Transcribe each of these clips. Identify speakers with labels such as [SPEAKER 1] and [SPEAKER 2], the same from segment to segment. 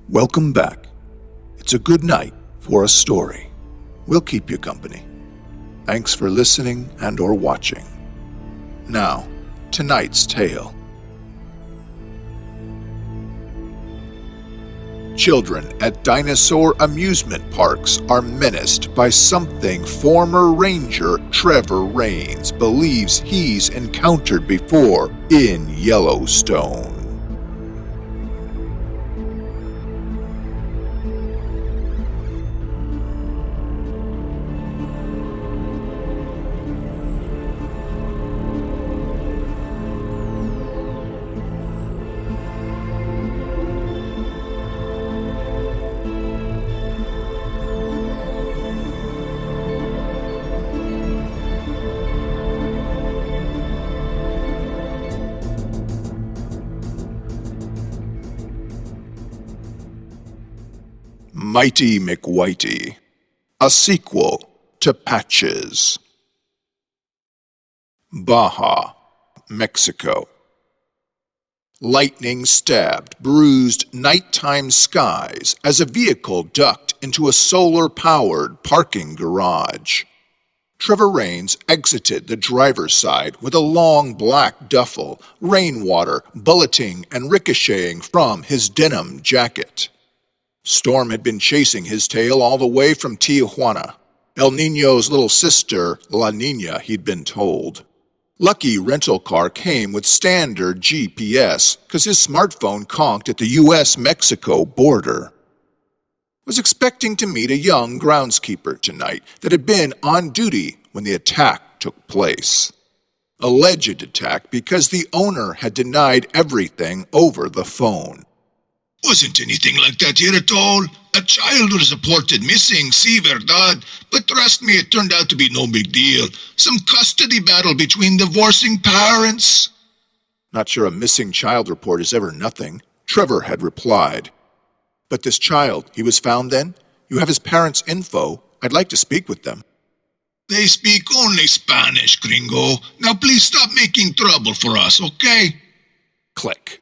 [SPEAKER 1] Welcome back. It's a good night for a story. We'll keep you company. Thanks for listening and or watching. Now, tonight's tale. Children at Dinosaur amusement parks are menaced by something former ranger Trevor Rains believes he's encountered before in Yellowstone. Mighty McWhitey, a sequel to Patches. Baja, Mexico. Lightning stabbed, bruised nighttime skies as a vehicle ducked into a solar-powered parking garage. Trevor Rains exited the driver's side with a long black duffel, rainwater bulleting and ricocheting from his denim jacket. Storm had been chasing his tail all the way from Tijuana. El Niño's little sister, La Niña, he'd been told. Lucky rental car came with standard GPS because his smartphone conked at the U.S.-Mexico border. Was expecting to meet a young groundskeeper tonight that had been on duty when the attack took place. Alleged attack because the owner had denied everything over the phone.
[SPEAKER 2] Wasn't anything like that here at all. A child was reported missing, sí, verdad? But trust me, it turned out to be no big deal. Some custody battle between divorcing parents.
[SPEAKER 1] Not sure a missing child report is ever nothing, Trevor had replied. But this child, he was found then? You have his parents' info. I'd like to speak with them.
[SPEAKER 2] They speak only Spanish, gringo. Now please stop making trouble for us, okay?
[SPEAKER 1] Click.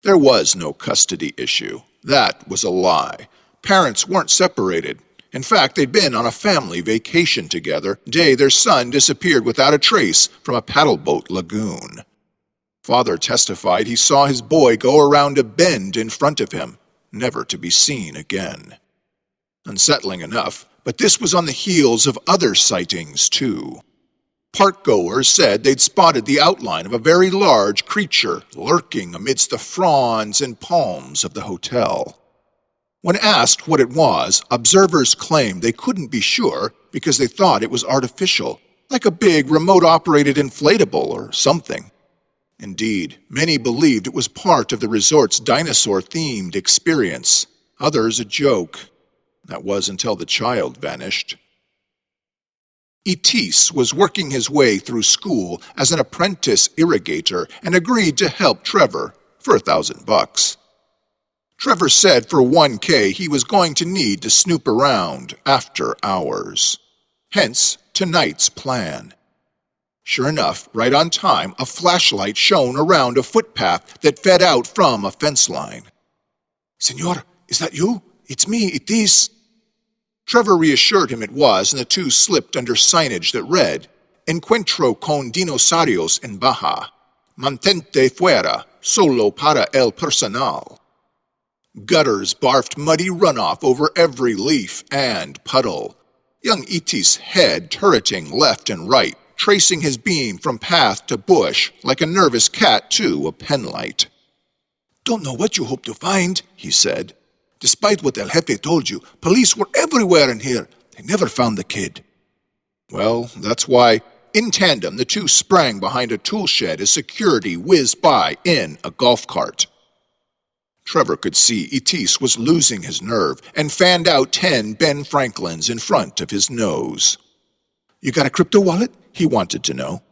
[SPEAKER 1] There was no custody issue. That was a lie. Parents weren't separated. In fact, they'd been on a family vacation together the day their son disappeared without a trace from a paddleboat lagoon. Father testified he saw his boy go around a bend in front of him, never to be seen again. Unsettling enough, but this was on the heels of other sightings, too. Parkgoers said they'd spotted the outline of a very large creature lurking amidst the fronds and palms of the hotel. When asked what it was, observers claimed they couldn't be sure because they thought it was artificial, like a big remote-operated inflatable or something. Indeed, many believed it was part of the resort's dinosaur-themed experience, others a joke. That was until the child vanished. Itis was working his way through school as an apprentice irrigator and agreed to help Trevor for $1,000. Trevor said for $1,000 he was going to need to snoop around after hours. Hence tonight's plan. Sure enough, right on time, a flashlight shone around a footpath that fed out from a fence line. "Senor, is that you? It's me, Itis." Trevor reassured him it was, and the two slipped under signage that read, "Encuentro con dinosaurios en Baja. Mantente fuera, solo para el personal." Gutters barfed muddy runoff over every leaf and puddle. Young Itis' head turreting left and right, tracing his beam from path to bush like a nervous cat to a penlight. "Don't know what you hope to find," he said. "Despite what El Jefe told you, police were everywhere in here. They never found the kid." Well, that's why, in tandem, the two sprang behind a tool shed as security whizzed by in a golf cart. Trevor could see Itis was losing his nerve and fanned out 10 Ben Franklins in front of his nose. "You got a crypto wallet?" he wanted to know.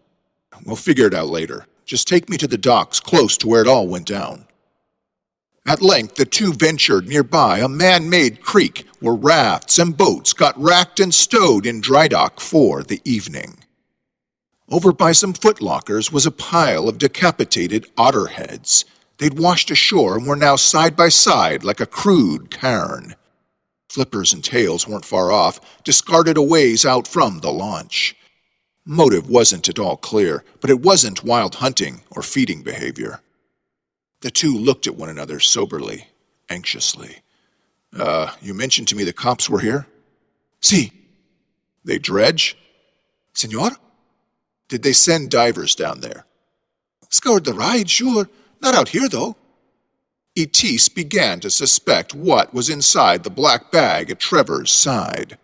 [SPEAKER 1] "We'll figure it out later. Just take me to the docks close to where it all went down." At length, the two ventured nearby a man-made creek where rafts and boats got racked and stowed in dry dock for the evening. Over by some footlockers was a pile of decapitated otter heads. They'd washed ashore and were now side by side like a crude cairn. Flippers and tails weren't far off, discarded a ways out from the launch. Motive wasn't at all clear, but it wasn't wild hunting or feeding behavior. The two looked at one another soberly, anxiously. You mentioned to me the cops were here?
[SPEAKER 3] Si.
[SPEAKER 1] They dredge?
[SPEAKER 3] Senor?
[SPEAKER 1] Did they send divers down there?
[SPEAKER 3] Scoured the ride, sure. Not out here, though.
[SPEAKER 1] Etis began to suspect what was inside the black bag at Trevor's side.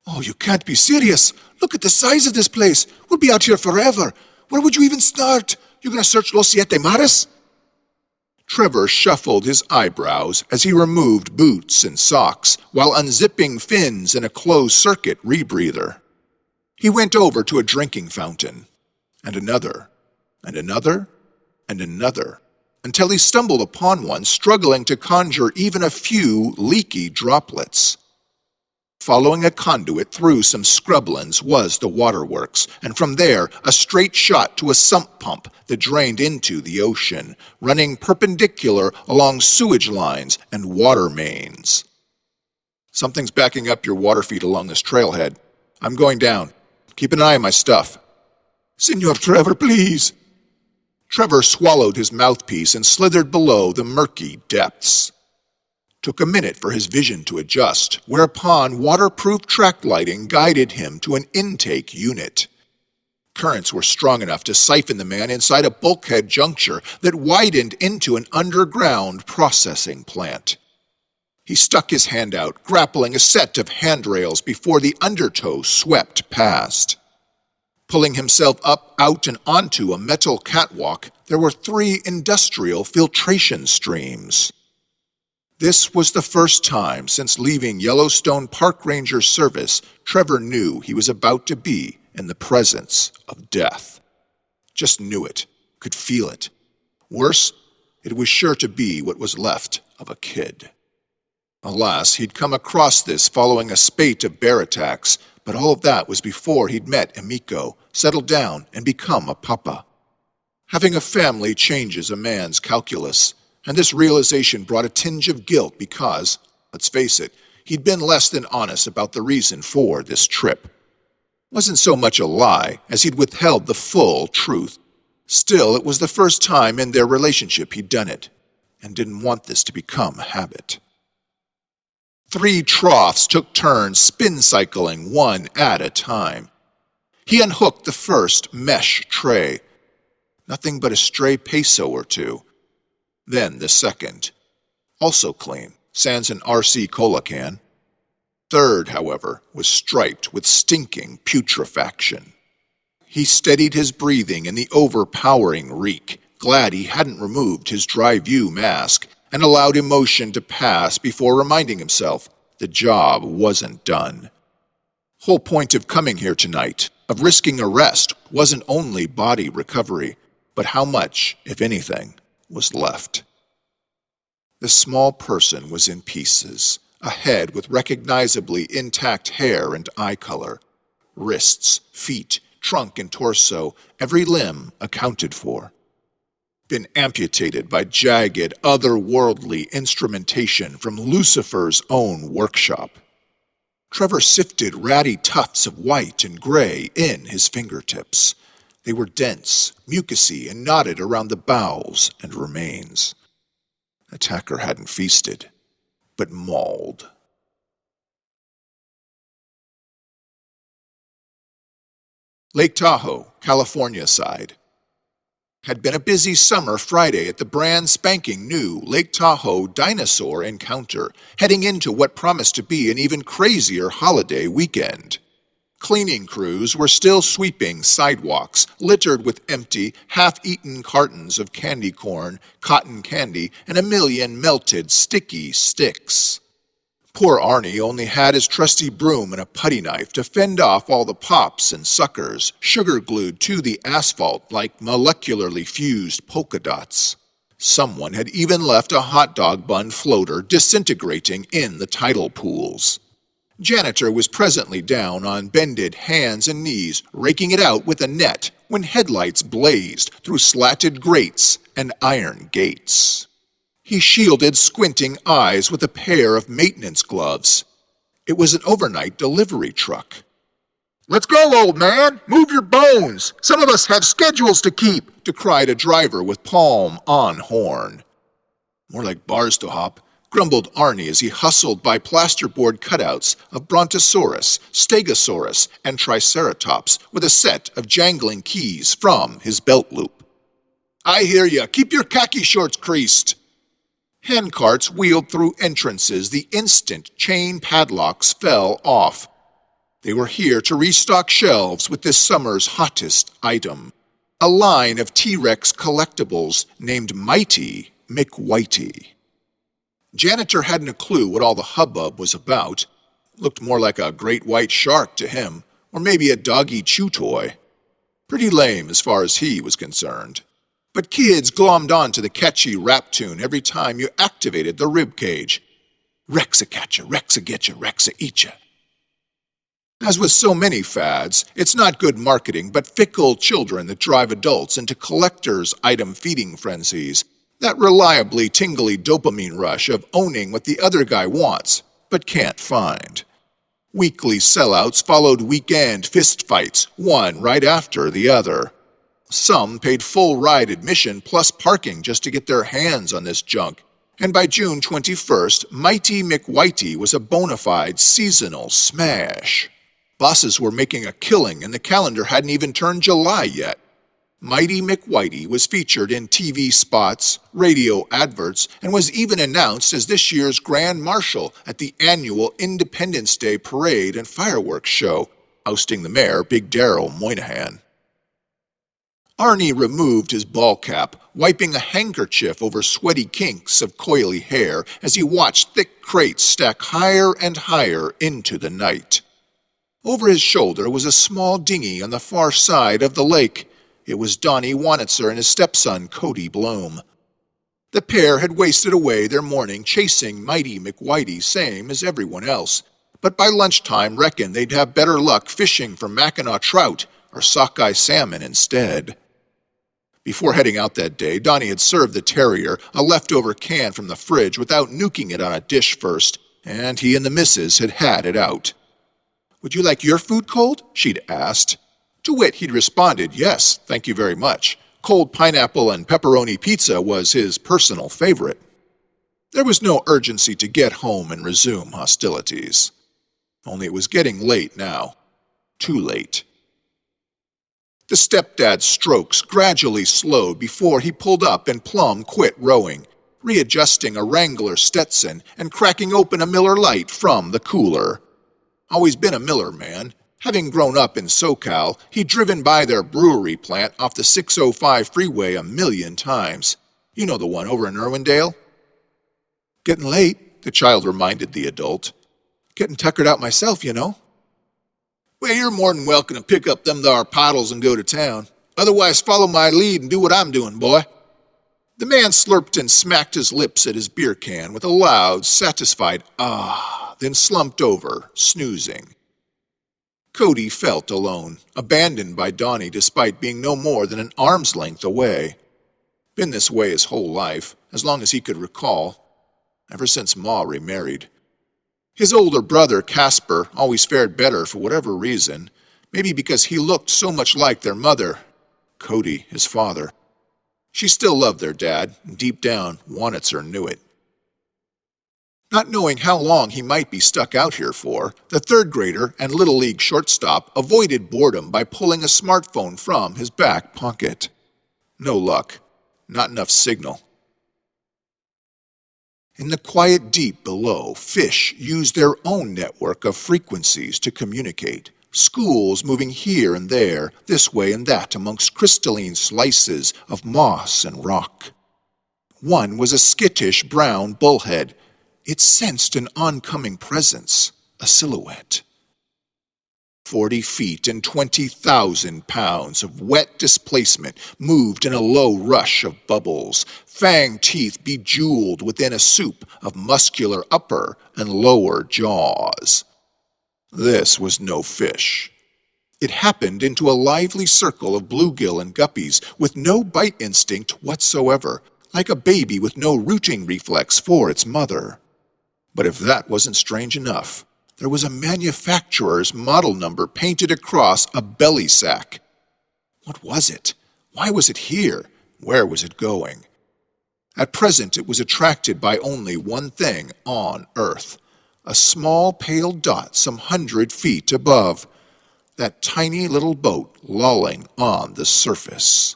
[SPEAKER 3] Oh, you can't be serious. Look at the size of this place. We'll be out here forever. Where would you even start? You gonna search Los Siete Mares?
[SPEAKER 1] Trevor shuffled his eyebrows as he removed boots and socks while unzipping fins in a closed-circuit rebreather. He went over to a drinking fountain, and another, and another, and another, until he stumbled upon one struggling to conjure even a few leaky droplets. Following a conduit through some scrublands was the waterworks, and from there a straight shot to a sump pump that drained into the ocean, running perpendicular along sewage lines and water mains. Something's backing up your water feed along this trailhead. I'm going down. Keep an eye on my stuff.
[SPEAKER 3] Senor Trevor, please.
[SPEAKER 1] Trevor swallowed his mouthpiece and slithered below the murky depths. Took a minute for his vision to adjust, whereupon waterproof track lighting guided him to an intake unit. Currents were strong enough to siphon the man inside a bulkhead juncture that widened into an underground processing plant. He stuck his hand out, grappling a set of handrails before the undertow swept past. Pulling himself up, out, and onto a metal catwalk, there were 3 industrial filtration streams. This was the first time since leaving Yellowstone Park Ranger service Trevor knew he was about to be in the presence of death. Just knew it, could feel it. Worse, it was sure to be what was left of a kid. Alas, he'd come across this following a spate of bear attacks, but all of that was before he'd met Emiko, settled down, and become a papa. Having a family changes a man's calculus, and this realization brought a tinge of guilt because, let's face it, he'd been less than honest about the reason for this trip. Wasn't so much a lie as he'd withheld the full truth. Still, it was the first time in their relationship he'd done it, and didn't want this to become a habit. 3 troughs took turns spin-cycling one at a time. He unhooked the first mesh tray. Nothing but a stray peso or two. Then the second. Also clean, sans an RC cola can. Third, however, was striped with stinking putrefaction. He steadied his breathing in the overpowering reek, glad he hadn't removed his dry-view mask, and allowed emotion to pass before reminding himself the job wasn't done. Whole point of coming here tonight, of risking arrest, wasn't only body recovery, but how much, if anything, was left. The small person was in pieces, a head with recognizably intact hair and eye color, wrists, feet, trunk and torso, every limb accounted for. Been amputated by jagged, otherworldly instrumentation from Lucifer's own workshop. Trevor sifted ratty tufts of white and gray in his fingertips. They were dense, mucousy, and knotted around the bowels and remains. Attacker hadn't feasted, but mauled. Lake Tahoe, California side. Had been a busy summer Friday at the brand spanking new Lake Tahoe Dinosaur encounter, heading into what promised to be an even crazier holiday weekend. Cleaning crews were still sweeping sidewalks littered with empty, half-eaten cartons of candy corn, cotton candy, and a million melted, sticky sticks. Poor Arnie only had his trusty broom and a putty knife to fend off all the pops and suckers, sugar-glued to the asphalt like molecularly fused polka dots. Someone had even left a hot dog bun floater disintegrating in the tidal pools. Janitor was presently down on bended hands and knees, raking it out with a net when headlights blazed through slatted grates and iron gates. He shielded squinting eyes with a pair of maintenance gloves. It was an overnight delivery truck.
[SPEAKER 3] Let's go, old man! Move your bones! Some of us have schedules to keep!
[SPEAKER 1] Decried a driver with palm on horn.
[SPEAKER 3] More like bars to hop,
[SPEAKER 1] grumbled Arnie as he hustled by plasterboard cutouts of Brontosaurus, Stegosaurus, and Triceratops with a set of jangling keys from his belt loop.
[SPEAKER 3] I hear ya. Keep your khaki shorts creased.
[SPEAKER 1] Handcarts wheeled through entrances the instant chain padlocks fell off. They were here to restock shelves with this summer's hottest item, a line of T-Rex collectibles named Mighty McWhitey. Janitor hadn't a clue what all the hubbub was about. Looked more like a great white shark to him, or maybe a doggy chew toy. Pretty lame as far as he was concerned. But kids glommed onto the catchy rap tune every time you activated the rib cage. Rexa catcha, Rexa getcha, Rexa eatcha. As with so many fads, it's not good marketing but fickle children that drive adults into collectors' item feeding frenzies. That reliably tingly dopamine rush of owning what the other guy wants, but can't find. Weekly sellouts followed weekend fistfights, one right after the other. Some paid full ride admission plus parking just to get their hands on this junk, and by June 21st, Mighty McWhitey was a bona fide seasonal smash. Bosses were making a killing and the calendar hadn't even turned July yet. Mighty McWhitey was featured in TV spots, radio adverts, and was even announced as this year's Grand Marshal at the annual Independence Day Parade and Fireworks Show, ousting the mayor, Big Darrell Moynihan. Arnie removed his ball cap, wiping a handkerchief over sweaty kinks of coily hair as he watched thick crates stack higher and higher into the night. Over his shoulder was a small dinghy on the far side of the lake. It was Donnie Wanitzer and his stepson, Cody Bloom. The pair had wasted away their morning chasing Mighty McWhitey, same as everyone else, but by lunchtime reckoned they'd have better luck fishing for Mackinaw trout or sockeye salmon instead. Before heading out that day, Donnie had served the terrier a leftover can from the fridge without nuking it on a dish first, and he and the missus had had it out. "Would you like your food cold?" she'd asked. To wit, he'd responded, "Yes, thank you very much." Cold pineapple and pepperoni pizza was his personal favorite. There was no urgency to get home and resume hostilities. Only it was getting late now. Too late. The stepdad's strokes gradually slowed before he pulled up and plumb quit rowing, readjusting a Wrangler Stetson and cracking open a Miller Lite from the cooler. Always been a Miller man. Having grown up in SoCal, he'd driven by their brewery plant off the 605 freeway a million times. You know the one over in Irwindale? "Getting late," the child reminded the adult. "Getting tuckered out myself, you know." "Well, you're more than welcome to pick up them thar paddles and go to town. Otherwise, follow my lead and do what I'm doing, boy." The man slurped and smacked his lips at his beer can with a loud, satisfied ah, then slumped over, snoozing. Cody felt alone, abandoned by Donnie despite being no more than an arm's length away. Been this way his whole life, as long as he could recall, ever since Ma remarried. His older brother, Casper, always fared better for whatever reason, maybe because he looked so much like their mother, Cody, his father. She still loved their dad, and deep down, Wanitzer knew it. Not knowing how long he might be stuck out here for, the third grader and Little League shortstop avoided boredom by pulling a smartphone from his back pocket. No luck. Not enough signal. In the quiet deep below, fish use their own network of frequencies to communicate. Schools moving here and there, this way and that amongst crystalline slices of moss and rock. One was a skittish brown bullhead. It sensed an oncoming presence, a silhouette. 40 feet and 20,000 pounds of wet displacement moved in a low rush of bubbles, fang teeth bejeweled within a soup of muscular upper and lower jaws. This was no fish. It happened into a lively circle of bluegill and guppies with no bite instinct whatsoever, like a baby with no rooting reflex for its mother. But if that wasn't strange enough, there was a manufacturer's model number painted across a belly sack. What was it? Why was it here? Where was it going? At present it was attracted by only one thing on Earth, a small pale dot some 100 feet above, that tiny little boat lolling on the surface.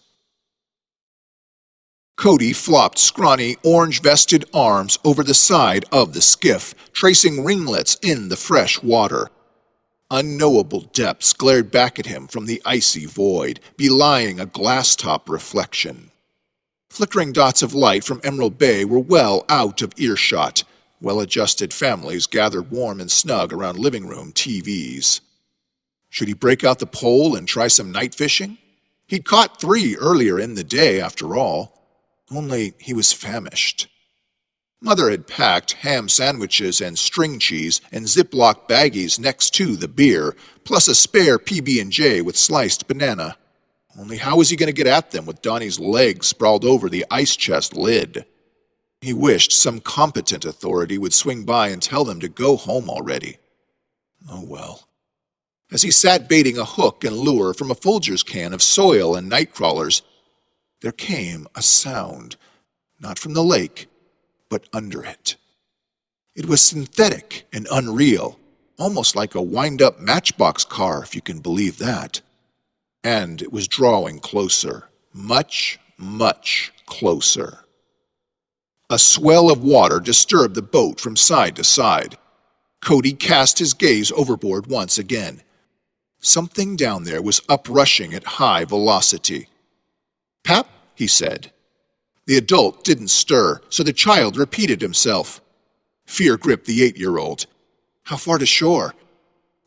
[SPEAKER 1] Cody flopped scrawny, orange-vested arms over the side of the skiff, tracing ringlets in the fresh water. Unknowable depths glared back at him from the icy void, belying a glass-top reflection. Flickering dots of light from Emerald Bay were well out of earshot. Well-adjusted families gathered warm and snug around living room TVs. Should he break out the pole and try some night fishing? He'd caught 3 earlier in the day, after all. Only he was famished. Mother had packed ham sandwiches and string cheese and Ziploc baggies next to the beer, plus a spare PB&J with sliced banana. Only how was he going to get at them with Donnie's legs sprawled over the ice chest lid? He wished some competent authority would swing by and tell them to go home already. Oh well. As he sat baiting a hook and lure from a Folgers can of soil and night crawlers, there came a sound, not from the lake, but under it. It was synthetic and unreal, almost like a wind-up matchbox car, if you can believe that. And it was drawing closer, much, much closer. A swell of water disturbed the boat from side to side. Cody cast his gaze overboard once again. Something down there was uprushing at high velocity. "Pap," he said. The adult didn't stir, so the child repeated himself. Fear gripped the 8-year-old. How far to shore?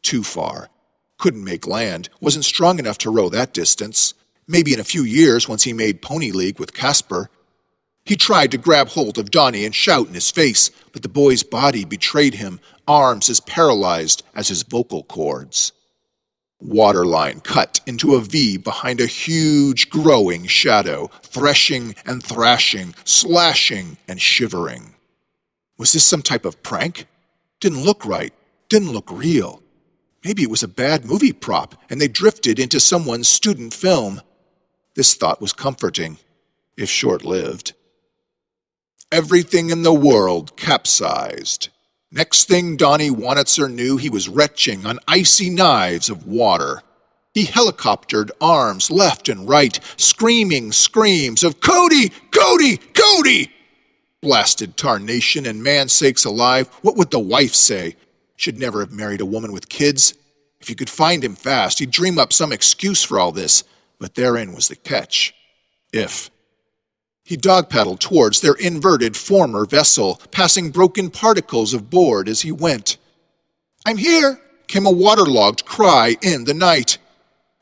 [SPEAKER 1] Too far. Couldn't make land, wasn't strong enough to row that distance. Maybe in a few years once he made Pony League with Casper. He tried to grab hold of Donnie and shout in his face, but the boy's body betrayed him, arms as paralyzed as his vocal cords. Waterline cut into a V behind a huge growing shadow, threshing and thrashing, slashing and shivering. Was this some type of prank? Didn't look right, didn't look real. Maybe it was a bad movie prop and they drifted into someone's student film. This thought was comforting, if short-lived. Everything in the world capsized. Next thing Donnie Wanitzer knew, he was retching on icy knives of water. He helicoptered arms left and right, screaming screams of "Cody! Cody! Cody!" Blasted tarnation and man sakes alive, what would the wife say? Should never have married a woman with kids. If he could find him fast, he'd dream up some excuse for all this, but therein was the catch. If. He dog-paddled towards their inverted former vessel, passing broken particles of board as he went. "I'm here!" came a waterlogged cry in the night.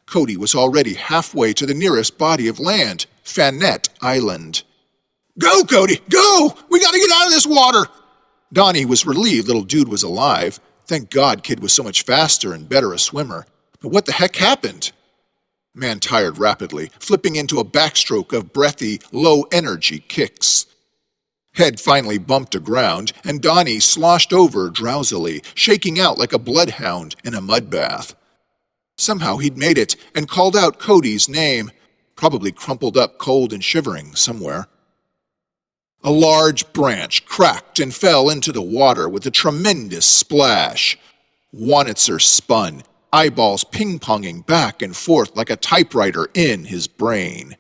[SPEAKER 1] Cody was already halfway to the nearest body of land, Fanette Island. "Go, Cody, go! We gotta get out of this water!" Donnie was relieved little dude was alive. Thank God kid was so much faster and better a swimmer. But what the heck happened? Man tired rapidly, flipping into a backstroke of breathy, low-energy kicks. Head finally bumped aground, and Donnie sloshed over drowsily, shaking out like a bloodhound in a mud bath. Somehow he'd made it and called out Cody's name, probably crumpled up cold and shivering somewhere. A large branch cracked and fell into the water with a tremendous splash. Wanitzer spun, eyeballs ping-ponging back and forth like a typewriter in his brain.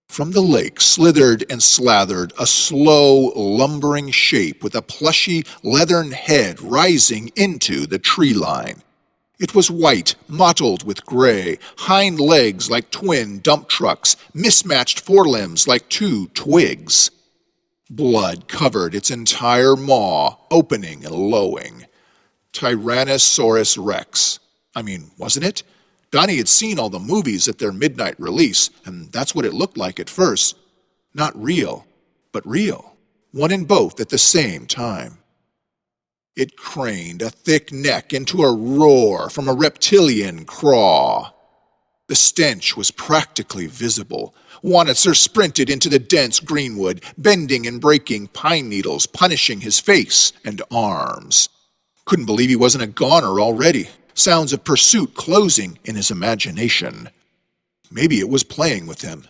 [SPEAKER 1] From the lake slithered and slathered a slow, lumbering shape with a plushy, leathern head rising into the tree line. It was white, mottled with gray, hind legs like twin dump trucks, mismatched forelimbs like 2 twigs. Blood covered its entire maw, opening and lowing. Tyrannosaurus Rex. Wasn't it? Donnie had seen all the movies at their midnight release, and that's what it looked like at first. Not real, but real. One in both at the same time. It craned a thick neck into a roar from a reptilian craw. The stench was practically visible. Wanitzer sprinted into the dense greenwood, bending and breaking pine needles, punishing his face and arms. Couldn't believe he wasn't a goner already. Sounds of pursuit closing in his imagination. Maybe it was playing with him.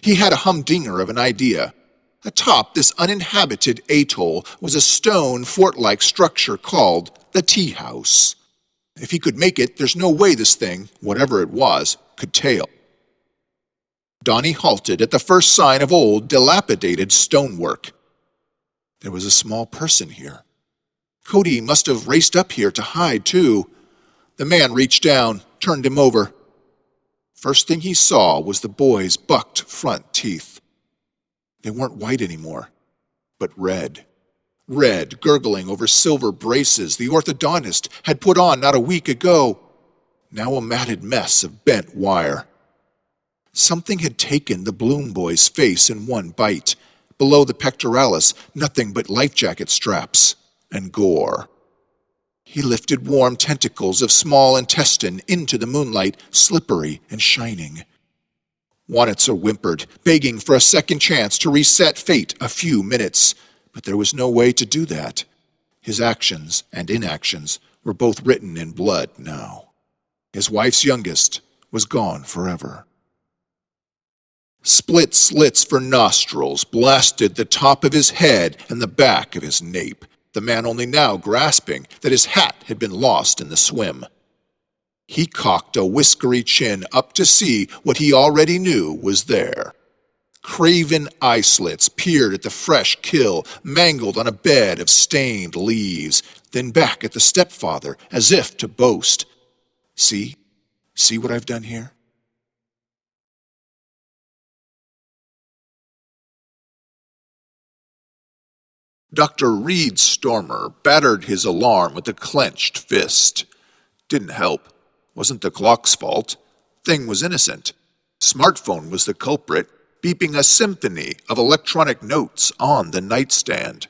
[SPEAKER 1] He had a humdinger of an idea. Atop this uninhabited atoll was a stone fort-like structure called the Tea House. If he could make it, there's no way this thing, whatever it was, could tail. Donnie halted at the first sign of old, dilapidated stonework. There was a small person here. Cody must have raced up here to hide, too. The man reached down, turned him over. First thing he saw was the boy's bucked front teeth. They weren't white anymore, but red. Red, gurgling over silver braces the orthodontist had put on not a week ago. Now a matted mess of bent wire. Something had taken the Bloom boy's face in one bite. Below the pectoralis, nothing but life jacket straps and gore. He lifted warm tentacles of small intestine into the moonlight, slippery and shining. Wanitzer whimpered, begging for a second chance to reset fate a few minutes, but there was no way to do that. His actions and inactions were both written in blood now. His wife's youngest was gone forever. Split slits for nostrils blasted the top of his head and the back of his nape, the man only now grasping that his hat had been lost in the swim. He cocked a whiskery chin up to see what he already knew was there. Craven eye slits peered at the fresh kill, mangled on a bed of stained leaves, then back at the stepfather as if to boast. See what I've done here? Dr. Reed Stormer battered his alarm with a clenched fist. Didn't help. Wasn't the clock's fault. Thing was innocent. Smartphone was the culprit, beeping a symphony of electronic notes on the nightstand.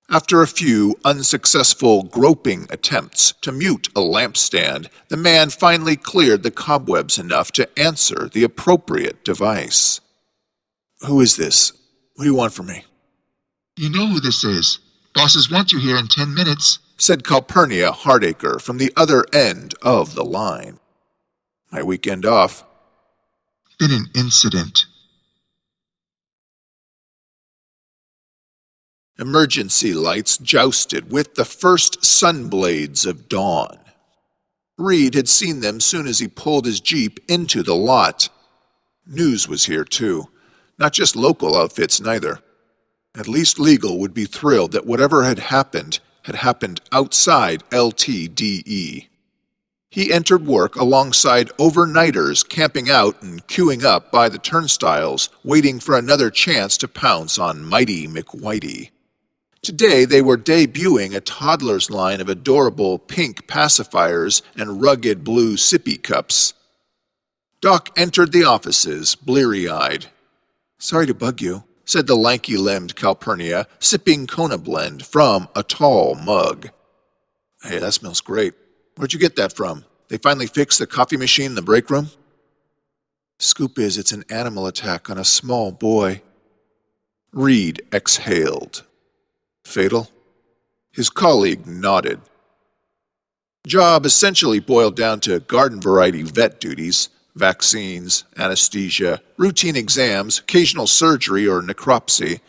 [SPEAKER 1] After a few unsuccessful groping attempts to mute a lampstand, the man finally cleared the cobwebs enough to answer the appropriate device. Who is this? What do you want from me?
[SPEAKER 4] You know who this is. Bosses want you here in 10 minutes,
[SPEAKER 1] said Calpurnia Hardacre from the other end of the line. My weekend off.
[SPEAKER 4] Been an incident.
[SPEAKER 1] Emergency lights jousted with the first sunblades of dawn. Reed had seen them soon as he pulled his Jeep into the lot. News was here, too. Not just local outfits, neither. At least Legal would be thrilled that whatever had happened outside LTDE. He entered work alongside overnighters camping out and queuing up by the turnstiles, waiting for another chance to pounce on Mighty McWhitey. Today they were debuting a toddler's line of adorable pink pacifiers and rugged blue sippy cups. Doc entered the offices, bleary-eyed. Sorry to bug you, said the lanky-limbed Calpurnia, sipping Kona blend from a tall mug. Hey, that smells great. Where'd you get that from? They finally fixed the coffee machine in the break room? Scoop is it's an animal attack on a small boy. Reed exhaled. Fatal? His colleague nodded. Job essentially boiled down to garden-variety vet duties, vaccines, anesthesia, routine exams, occasional surgery or necropsy.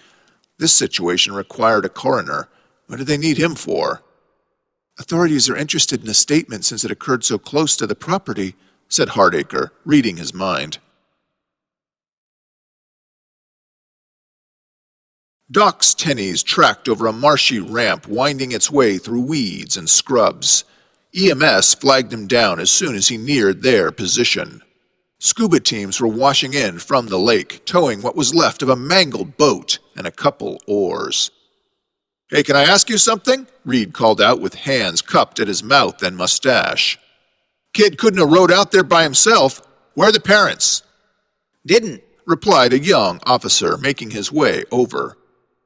[SPEAKER 1] This situation required a coroner. What did they need him for? Authorities are interested in a statement since it occurred so close to the property, said Hardacre, reading his mind. Doc's tennies tracked over a marshy ramp winding its way through weeds and scrubs. EMS flagged him down as soon as he neared their position. Scuba teams were washing in from the lake, towing what was left of a mangled boat and a couple oars. Hey, can I ask you something? Reed called out with hands cupped at his mouth and mustache. Kid couldn't have rode out there by himself. Where are the parents?
[SPEAKER 5] Didn't,
[SPEAKER 1] replied a young officer making his way over.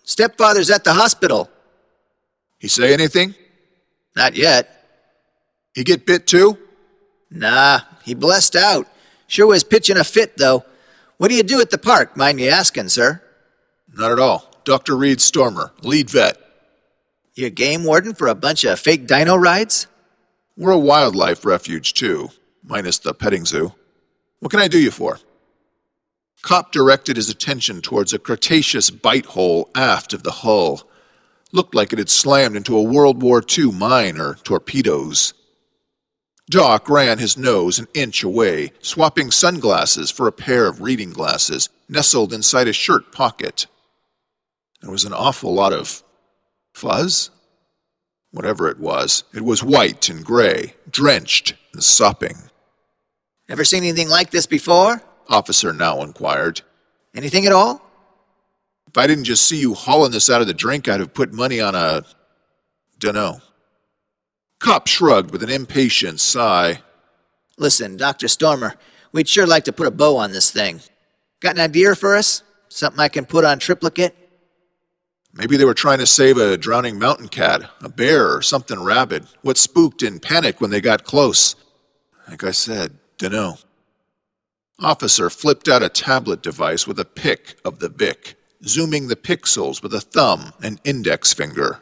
[SPEAKER 5] Stepfather's at the hospital.
[SPEAKER 1] He say anything?
[SPEAKER 5] Not yet.
[SPEAKER 1] He get bit too?
[SPEAKER 5] Nah, he blessed out. Sure was pitching a fit, though. What do you do at the park, mind me asking, sir?
[SPEAKER 1] Not at all. Dr. Reed Stormer, lead vet.
[SPEAKER 5] You game warden for a bunch of fake dino rides?
[SPEAKER 1] We're a wildlife refuge too, minus the petting zoo. What can I do you for? Cop directed his attention towards a Cretaceous bite hole aft of the hull. Looked like it had slammed into a World War II mine or torpedoes. Doc ran his nose an inch away, swapping sunglasses for a pair of reading glasses nestled inside his shirt pocket. There was an awful lot of fuzz? Whatever it was white and gray, drenched and sopping.
[SPEAKER 5] Ever seen anything like this before?
[SPEAKER 1] Officer now inquired.
[SPEAKER 5] Anything at all?
[SPEAKER 1] If I didn't just see you hauling this out of the drink, I'd have put money on a... dunno. Cop shrugged with an impatient sigh.
[SPEAKER 5] Listen, Dr. Stormer, we'd sure like to put a bow on this thing. Got an idea for us? Something I can put on triplicate?
[SPEAKER 1] Maybe they were trying to save a drowning mountain cat, a bear, or something rabid. What spooked in panic when they got close? Like I said, dunno. Officer flipped out a tablet device with a pic of the Vic, zooming the pixels with a thumb and index finger.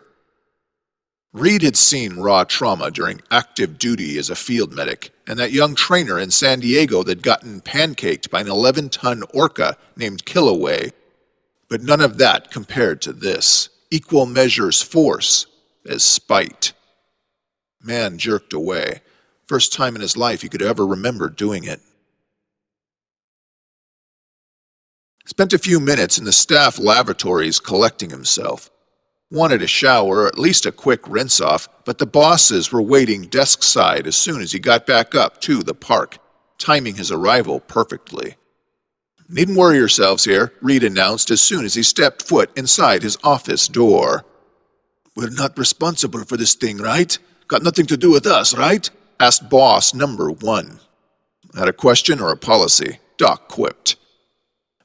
[SPEAKER 1] Reed had seen raw trauma during active duty as a field medic, and that young trainer in San Diego that'd gotten pancaked by an 11-ton orca named Killaway. But none of that compared to this. Equal measures force as spite. Man jerked away. First time in his life he could ever remember doing it. Spent a few minutes in the staff lavatories collecting himself. Wanted a shower or at least a quick rinse-off, but the bosses were waiting desk-side as soon as he got back up to the park, timing his arrival perfectly. Needn't worry yourselves here, Reed announced as soon as he stepped foot inside his office door.
[SPEAKER 3] We're not responsible for this thing, right? Got nothing to do with us, right?
[SPEAKER 1] Asked boss number 1. Had a question or a policy? Doc quipped.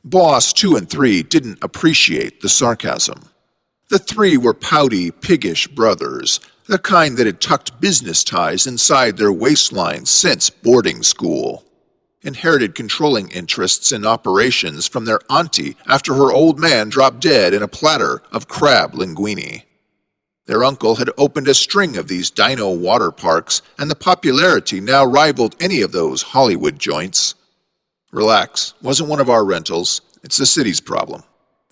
[SPEAKER 1] Boss 2 and 3 didn't appreciate the sarcasm. The 3 were pouty, piggish brothers, the kind that had tucked business ties inside their waistlines since boarding school. Inherited controlling interests in operations from their auntie after her old man dropped dead in a platter of crab linguine. Their uncle had opened a string of these dino water parks, and the popularity now rivaled any of those Hollywood joints. Relax, wasn't one of our rentals. It's the city's problem.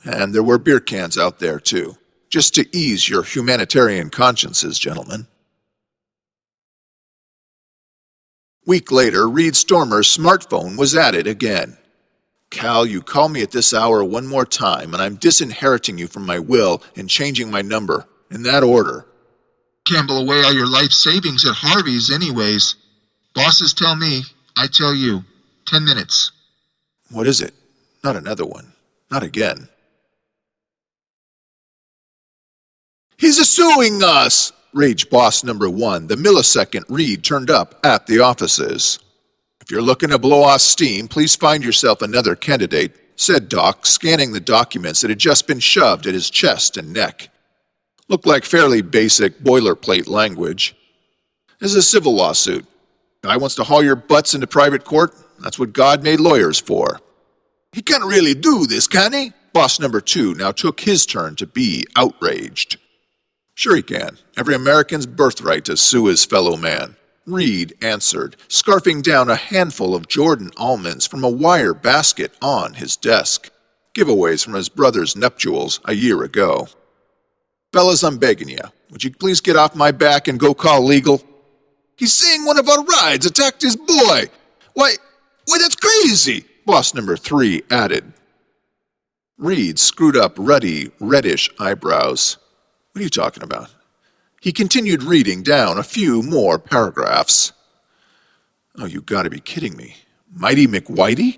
[SPEAKER 1] And there were beer cans out there, too. Just to ease your humanitarian consciences, gentlemen. Week later, Reed Stormer's smartphone was at it again. Cal, you call me at this hour one more time, and I'm disinheriting you from my will and changing my number. In that order.
[SPEAKER 4] Gamble away all your life savings at Harvey's anyways. Bosses tell me, I tell you. 10 minutes.
[SPEAKER 1] What is it? Not another one. Not again. He's suing us! Raged boss number 1 the millisecond Reed turned up at the offices. If you're looking to blow off steam, please find yourself another candidate, said Doc, scanning the documents that had just been shoved at his chest and neck. Looked like fairly basic boilerplate language. This is a civil lawsuit. Guy wants to haul your butts into private court? That's what God made lawyers for.
[SPEAKER 3] He can't really do this, can he?
[SPEAKER 1] Boss number 2 now took his turn to be outraged. Sure he can. Every American's birthright to sue his fellow man. Reed answered, scarfing down a handful of Jordan almonds from a wire basket on his desk. Giveaways from his brother's nuptials a year ago. Fellas, I'm begging you. Would you please get off my back and go call legal?
[SPEAKER 3] He's saying one of our rides attacked his boy. Why, that's crazy,
[SPEAKER 1] boss number 3 added. Reed screwed up ruddy, reddish eyebrows. What are you talking about? He continued reading down a few more paragraphs. Oh, you gotta be kidding me. Mighty McWhitey?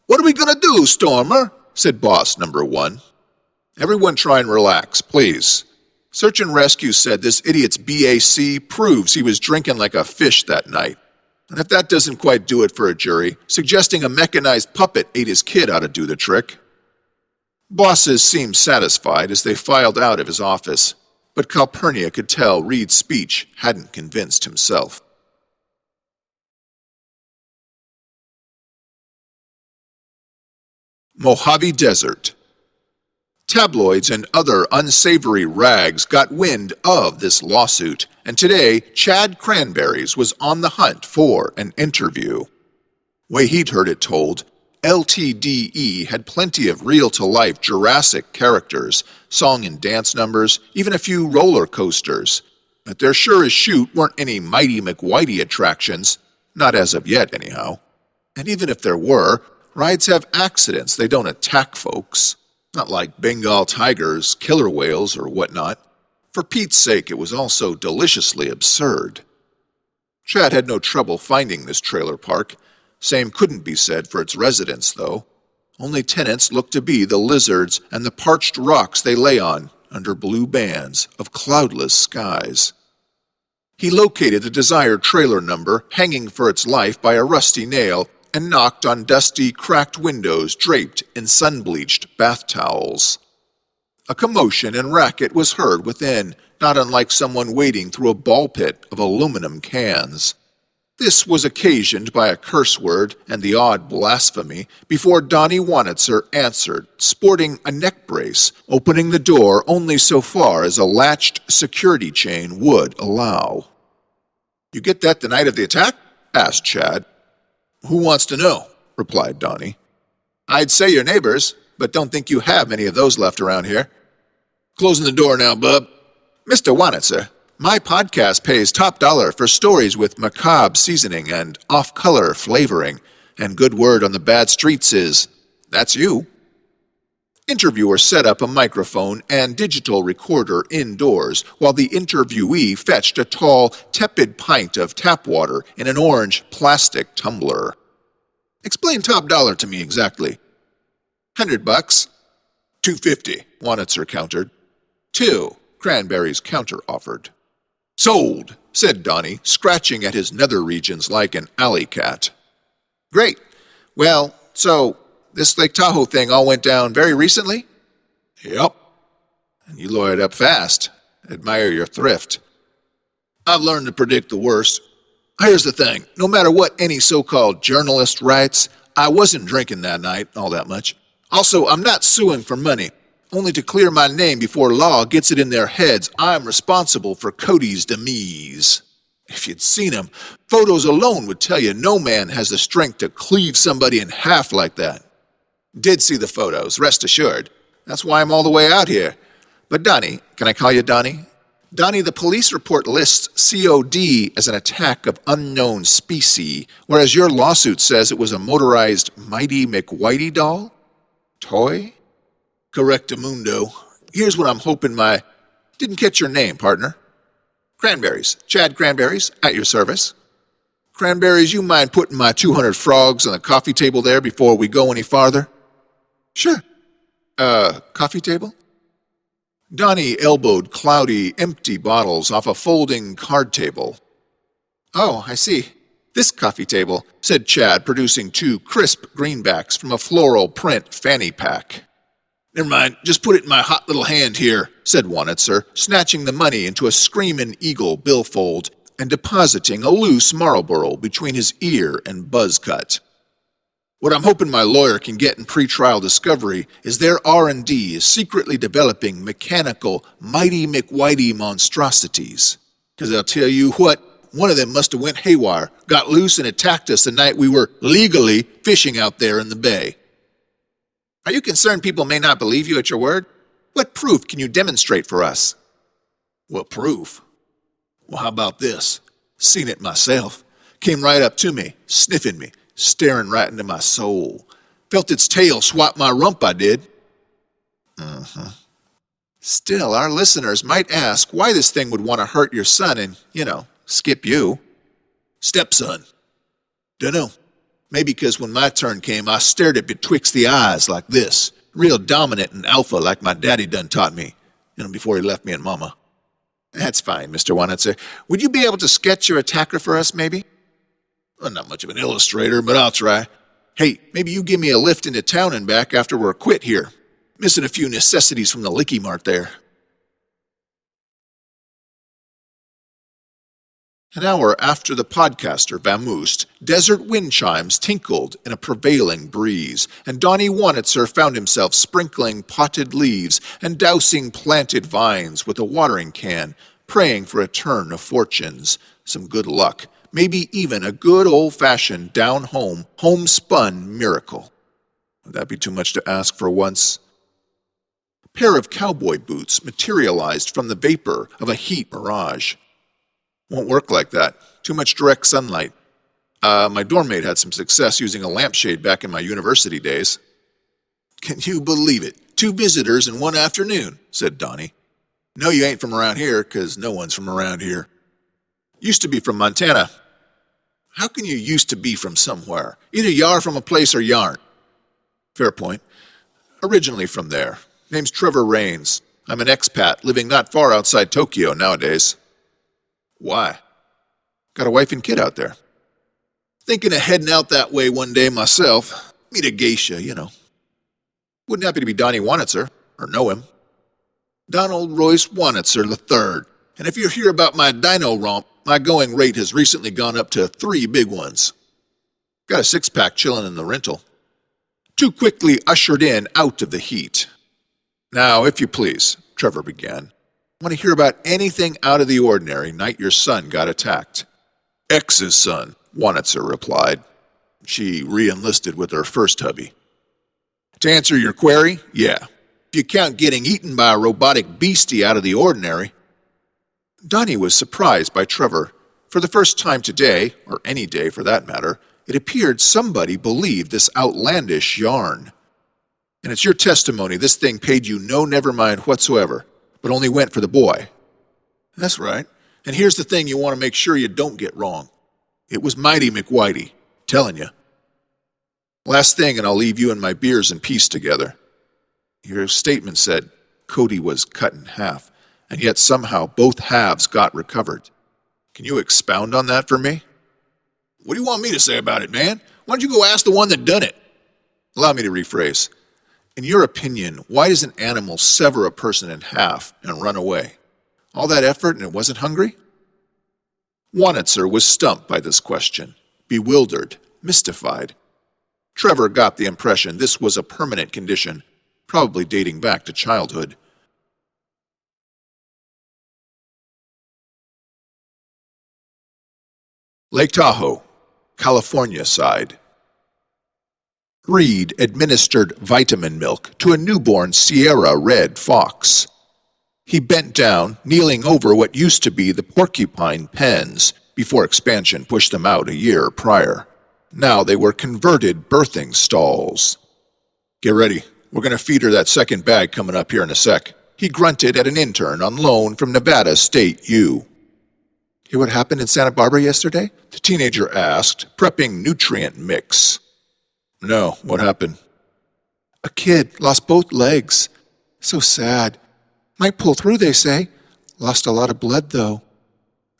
[SPEAKER 3] What are we gonna do, Stormer?
[SPEAKER 1] Said boss number 1. Everyone try and relax, please. Search and Rescue said this idiot's BAC proves he was drinking like a fish that night. And if that doesn't quite do it for a jury, suggesting a mechanized puppet ate his kid ought to do the trick. Bosses seemed satisfied as they filed out of his office, but Calpurnia could tell Reed's speech hadn't convinced himself. Mojave Desert. Tabloids and other unsavory rags got wind of this lawsuit, and today Chad Cranberries was on the hunt for an interview. Way he'd heard it told, LTDE had plenty of real-to-life Jurassic characters, song and dance numbers, even a few roller coasters. But there sure as shoot weren't any Mighty McWhitey attractions, not as of yet anyhow. And even if there were, rides have accidents, they don't attack folks. Not like Bengal tigers, killer whales, or whatnot. For Pete's sake, it was all so deliciously absurd. Chad had no trouble finding this trailer park. Same couldn't be said for its residents, though. Only tenants looked to be the lizards and the parched rocks they lay on under blue bands of cloudless skies. He located the desired trailer number hanging for its life by a rusty nail and knocked on dusty, cracked windows draped in sun-bleached bath towels. A commotion and racket was heard within, not unlike someone wading through a ball pit of aluminum cans. This was occasioned by a curse word and the odd blasphemy before Donnie Wanitzer answered, sporting a neck brace, opening the door only so far as a latched security chain would allow. "You get that the night of the attack?" asked Chad. "Who wants to know?" replied Donnie. "I'd say your neighbors, but don't think you have many of those left around here." "Closing the door now, bub." "Mr. Wanitzer, my podcast pays top dollar for stories with macabre seasoning and off-color flavoring, and good word on the bad streets is, that's you." Interviewer set up a microphone and digital recorder indoors while the interviewee fetched a tall, tepid pint of tap water in an orange plastic tumbler. "Explain top dollar to me exactly." $100. $250, Wanitzer countered. "2," Cranberries counter-offered. "Sold," said Donnie, scratching at his nether regions like an alley cat. "Great. Well, so this Lake Tahoe thing all went down very recently?" "Yep." "And you lawyered up fast. Admire your thrift." "I've learned to predict the worst. Here's the thing. No matter what any so-called journalist writes, I wasn't drinking that night all that much. Also, I'm not suing for money. Only to clear my name before law gets it in their heads I'm responsible for Cody's demise. If you'd seen him, photos alone would tell you no man has the strength to cleave somebody in half like that." "Did see the photos, rest assured. That's why I'm all the way out here. But Donnie, can I call you Donnie? Donnie, the police report lists COD as an attack of unknown species, whereas your lawsuit says it was a motorized Mighty McWhitey doll? Toy?" "Correctamundo. Here's what I'm hoping my—" "Didn't catch your name, partner." "Cranberries. Chad Cranberries, at your service." "Cranberries, you mind putting my 200 frogs on the coffee table there before we go any farther?" "Sure." Coffee table?" Donnie elbowed cloudy, empty bottles off a folding card table. "Oh, I see. This coffee table," said Chad, producing 2 crisp greenbacks from a floral print fanny pack. "Never mind, just put it in my hot little hand here," said Wanitzer, snatching the money into a Screamin' Eagle billfold and depositing a loose Marlboro between his ear and buzz cut. "What I'm hoping my lawyer can get in pretrial discovery is their R&D is secretly developing mechanical Mighty McWhitey monstrosities. Because I'll tell you what, one of them must have went haywire, got loose and attacked us the night we were legally fishing out there in the bay." "Are you concerned people may not believe you at your word? What proof can you demonstrate for us?" "What proof? Well, how about this? Seen it myself. Came right up to me, sniffing me, staring right into my soul. Felt its tail swat my rump, I did." "Still, our listeners might ask why this thing would want to hurt your son and, skip you." "Stepson. Dunno. Maybe because when my turn came, I stared it betwixt the eyes like this, real dominant and alpha like my daddy done taught me, before he left me and Mama." "That's fine, Mr. Wanitzer. Would you be able to sketch your attacker for us, maybe?" "I'm not much of an illustrator, but I'll try. Hey, maybe you give me a lift into town and back after we're quit here. Missing a few necessities from the Licky Mart there." An hour after the podcaster vamoosed, desert wind chimes tinkled in a prevailing breeze, and Donnie Wanitzer found himself sprinkling potted leaves and dousing planted vines with a watering can, praying for a turn of fortunes, some good luck, maybe even a good old-fashioned down-home, homespun miracle. Would that be too much to ask for once? A pair of cowboy boots materialized from the vapor of a heat mirage. Won't work like that. Too much direct sunlight. My dorm mate had some success using a lampshade back in my university days. Can you believe it? 2 visitors in one afternoon, said Donnie. No, you ain't from around here, 'cause no one's from around here. Used to be from Montana. How can you used to be from somewhere? Either you are from a place or you aren't. Fair point. Originally from there. Name's Trevor Rains. I'm an expat living not far outside Tokyo nowadays. Why? Got a wife and kid out there. Thinking of heading out that way one day myself. Meet a geisha, you know. Wouldn't happen to be Donnie Wanitzer, or know him. Donald Royce Wanitzer III. And if you hear about my dino romp, my going rate has recently gone up to 3 big ones. Got a 6-pack chilling in the rental. Too quickly ushered in out of the heat. Now, if you please, Trevor began. Want to hear about anything out of the ordinary night your son got attacked? X's son, Wanitzer replied. She re-enlisted with her first hubby. To answer your query, yeah. If you count getting eaten by a robotic beastie out of the ordinary. Donnie was surprised by Trevor. For the first time today, or any day for that matter, it appeared somebody believed this outlandish yarn. And it's your testimony this thing paid you no never mind whatsoever, but only went for the boy. That's right. And here's the thing you want to make sure you don't get wrong. It was Mighty McWhitey, telling you. Last thing, and I'll leave you and my beers in peace together. Your statement said Cody was cut in half, and yet somehow both halves got recovered. Can you expound on that for me? What do you want me to say about it, man? Why don't you go ask the one that done it? Allow me to rephrase. In your opinion, why does an animal sever a person in half and run away? All that effort and it wasn't hungry? Wanitzer was stumped by this question, bewildered, mystified. Trevor got the impression this was a permanent condition, probably dating back to childhood. Lake Tahoe, California side. Reed administered vitamin milk to a newborn Sierra red fox. He bent down, kneeling over what used to be the porcupine pens before expansion pushed them out a year prior. Now they were converted birthing stalls. Get ready. We're going to feed her that second bag coming up here in a sec. He grunted at an intern on loan from Nevada State U. Hear what happened in Santa Barbara yesterday? The teenager asked, prepping nutrient mix. No, what happened? A kid lost both legs. So sad. Might pull through, they say. Lost a lot of blood, though.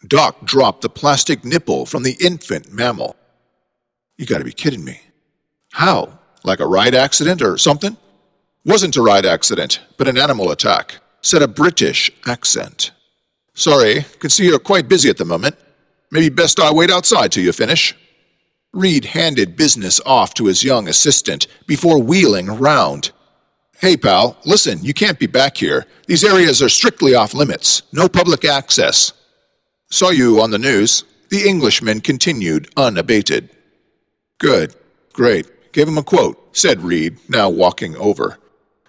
[SPEAKER 1] Doc dropped the plastic nipple from the infant mammal. You gotta be kidding me. How? Like a ride accident or something? Wasn't a ride accident, but an animal attack, said a British accent. Sorry, can see you're quite busy at the moment. Maybe best I wait outside till you finish. Reed handed business off to his young assistant before wheeling around. Hey, pal, listen, you can't be back here. These areas are strictly off limits. No public access. Saw you on the news. The Englishman continued unabated. Good. Great. Gave him a quote, said Reed, now walking over.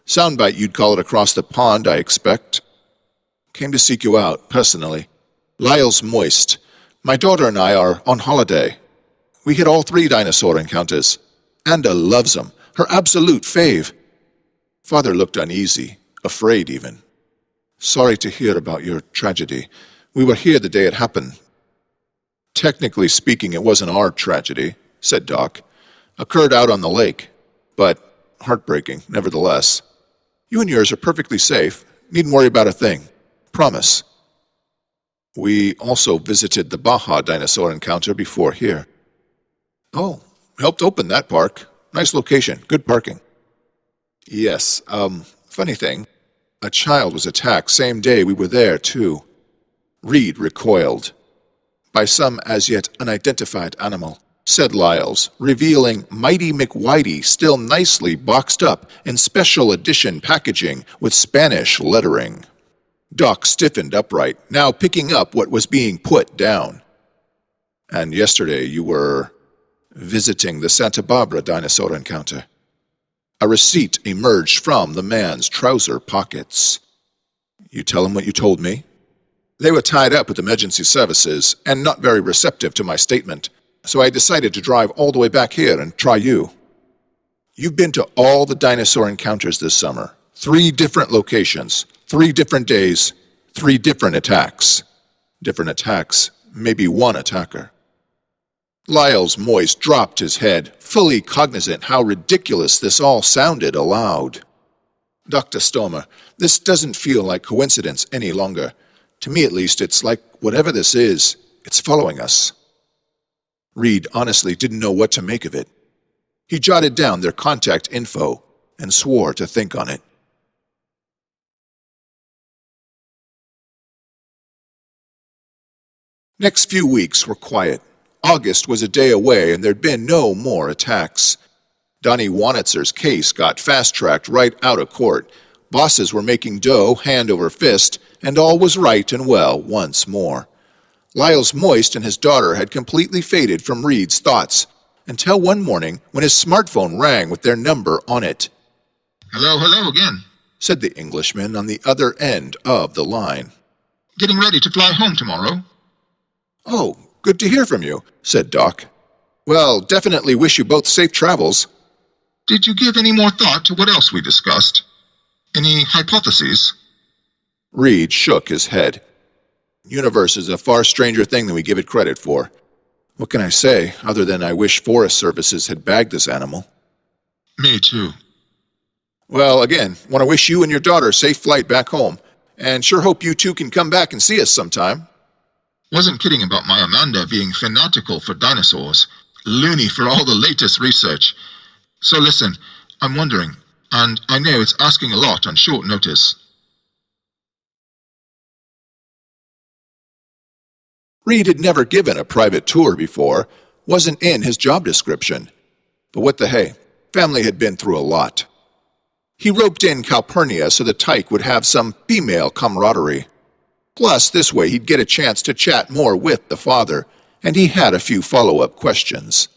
[SPEAKER 1] Soundbite you'd call it across the pond, I expect. Came to seek you out, personally. Lyle's moist. My daughter and I are on holiday. We hit all 3 dinosaur encounters. Anda loves 'em. Her absolute fave. Father looked uneasy, afraid even. Sorry to hear about your tragedy. We were here the day it happened. Technically speaking, it wasn't our tragedy, said Doc. Occurred out on the lake, but heartbreaking, nevertheless. You and yours are perfectly safe. Needn't worry about a thing. Promise. We also visited the Baja dinosaur encounter before here. Oh, helped open that park. Nice location, good parking. Yes, funny thing. A child was attacked same day we were there, too. Reed recoiled. by some as yet unidentified animal, said Lyles, revealing Mighty McWhitey still nicely boxed up in special edition packaging with Spanish lettering. Doc stiffened upright, now picking up what was being put down. And yesterday you were visiting the Santa Barbara dinosaur encounter. A receipt emerged from the man's trouser pockets. You tell him what you told me? They were tied up with emergency services and not very receptive to my statement, so I decided to drive all the way back here and try you. You've been to all the dinosaur encounters this summer. 3 different locations, 3 different days, 3 different attacks. Different attacks, maybe one attacker. Lyles Moist dropped his head, fully cognizant how ridiculous this all sounded aloud. Dr. Stormer, this doesn't feel like coincidence any longer. To me at least, it's like whatever this is, it's following us. Reed honestly didn't know what to make of it. He jotted down their contact info and swore to think on it. Next few weeks were quiet. August was a day away and there'd been no more attacks. Donnie Wanitzer's case got fast-tracked right out of court. Bosses were making dough hand over fist, and all was right and well once more. Lyles Moist and his daughter had completely faded from Reed's thoughts, until one morning when his smartphone rang with their number on it.
[SPEAKER 4] Hello again,
[SPEAKER 1] said the Englishman on the other end of the line.
[SPEAKER 4] Getting ready to fly home tomorrow.
[SPEAKER 1] Oh, good to hear from you, said Doc. Well, definitely wish you both safe travels.
[SPEAKER 4] Did you give any more thought to what else we discussed? Any hypotheses?
[SPEAKER 1] Reed shook his head. Universe is a far stranger thing than we give it credit for. What can I say, other than I wish Forest Services had bagged this animal?
[SPEAKER 4] Me too.
[SPEAKER 1] Well, again, want to wish you and your daughter safe flight back home, and sure hope you two can come back and see us sometime.
[SPEAKER 4] Wasn't kidding about my Amanda being fanatical for dinosaurs, loony for all the latest research. So listen, I'm wondering, and I know it's asking a lot on short notice.
[SPEAKER 1] Reed had never given a private tour before, wasn't in his job description. But what the hey, family had been through a lot. He roped in Calpurnia so the tyke would have some female camaraderie. Plus, this way he'd get a chance to chat more with the father, and he had a few follow-up questions.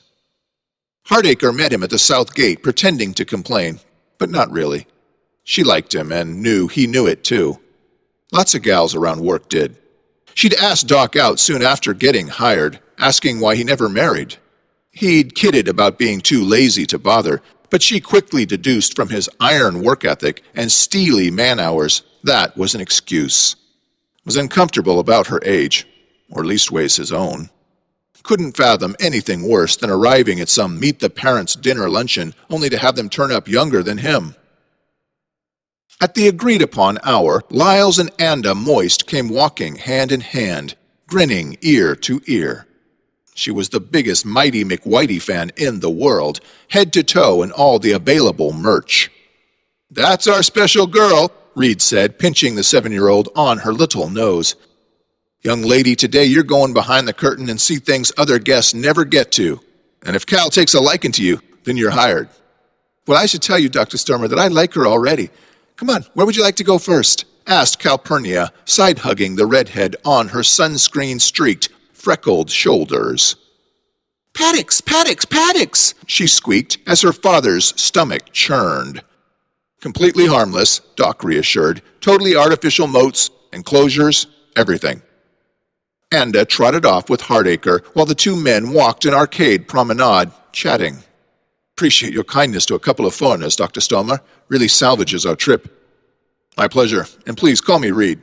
[SPEAKER 1] Hardacre met him at the south gate, pretending to complain, but not really. She liked him and knew he knew it too. Lots of gals around work did. She'd asked Doc out soon after getting hired, asking why he never married. He'd kidded about being too lazy to bother, but she quickly deduced from his iron work ethic and steely man-hours that was an excuse. Was uncomfortable about her age, or leastways his own. Couldn't fathom anything worse than arriving at some meet-the-parents dinner luncheon only to have them turn up younger than him. At the agreed-upon hour, Lyles and Anda Moist came walking hand in hand, grinning ear to ear. She was the biggest Mighty McWhitey fan in the world, head to toe in all the available merch. "That's our special girl," Reed said, pinching the 7-year-old on her little nose. "Young lady, today you're going behind the curtain and see things other guests never get to. And if Cal takes a liking to you, then you're hired." "Well, I should tell you, Dr. Stormer, that I like her already. Come on, where would you like to go first?" asked Calpurnia, side-hugging the redhead on her sunscreen-streaked, freckled shoulders. "Paddocks, paddocks, paddocks!" she squeaked as her father's stomach churned. "Completely harmless," Doc reassured. "Totally artificial moats, enclosures, everything." Anda trotted off with Hardacre while the two men walked an arcade promenade, chatting. "Appreciate your kindness to a couple of foreigners, Dr. Stormer. Really salvages our trip." "My pleasure, and please call me Reed.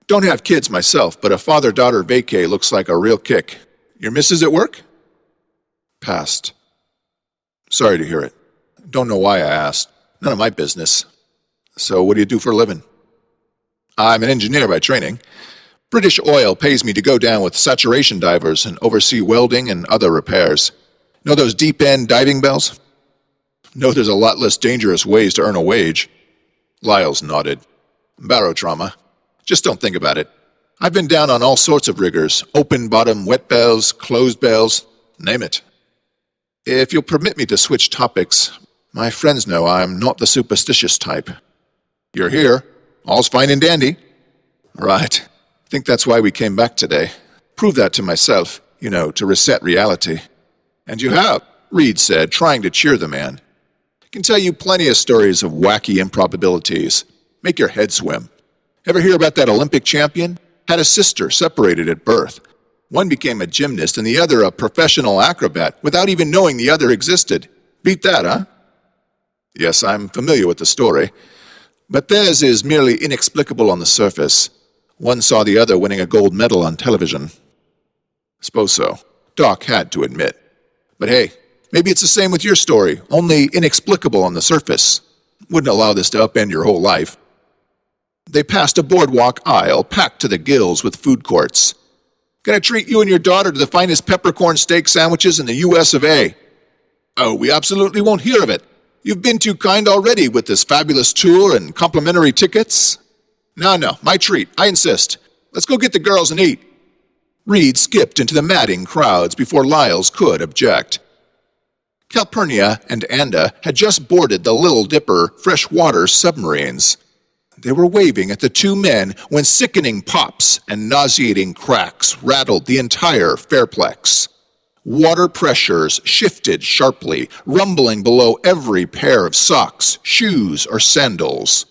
[SPEAKER 1] Don't have kids myself, but a father-daughter vacay looks like a real kick. Your missus at work?" Passed. "Sorry to hear it. Don't know why I asked. None of my business. So what do you do for a living?" "I'm an engineer by training. British Oil pays me to go down with saturation divers and oversee welding and other repairs. Know those deep-end diving bells? Know there's a lot less dangerous ways to earn a wage." Lyles nodded. "Barotrauma. Just don't think about it. I've been down on all sorts of riggers, open bottom, wet bells, closed bells, name it. If you'll permit me to switch topics, my friends know I'm not the superstitious type. You're here. All's fine and dandy. Right. Think that's why we came back today. Prove that to myself, to reset reality. And you have, Reed said, trying to cheer the man. Can tell you plenty of stories of wacky improbabilities. Make your head swim. Ever hear about that Olympic champion? Had a sister separated at birth. One became a gymnast and the other a professional acrobat without even knowing the other existed. Beat that, huh? Yes, I'm familiar with the story. But theirs is merely inexplicable on the surface. One saw the other winning a gold medal on television. Suppose so. Doc had to admit. But hey, maybe it's the same with your story, only inexplicable on the surface. Wouldn't allow this to upend your whole life. They passed a boardwalk aisle packed to the gills with food courts. Gonna treat you and your daughter to the finest peppercorn steak sandwiches in the US of A. Oh, we absolutely won't hear of it. You've been too kind already with this fabulous tour and complimentary tickets. No, my treat. I insist. Let's go get the girls and eat. Reed skipped into the madding crowds before Lyles could object. Calpurnia and Anda had just boarded the Little Dipper freshwater submarines. They were waving at the two men when sickening pops and nauseating cracks rattled the entire fairplex. Water pressures shifted sharply, rumbling below every pair of socks, shoes, or sandals.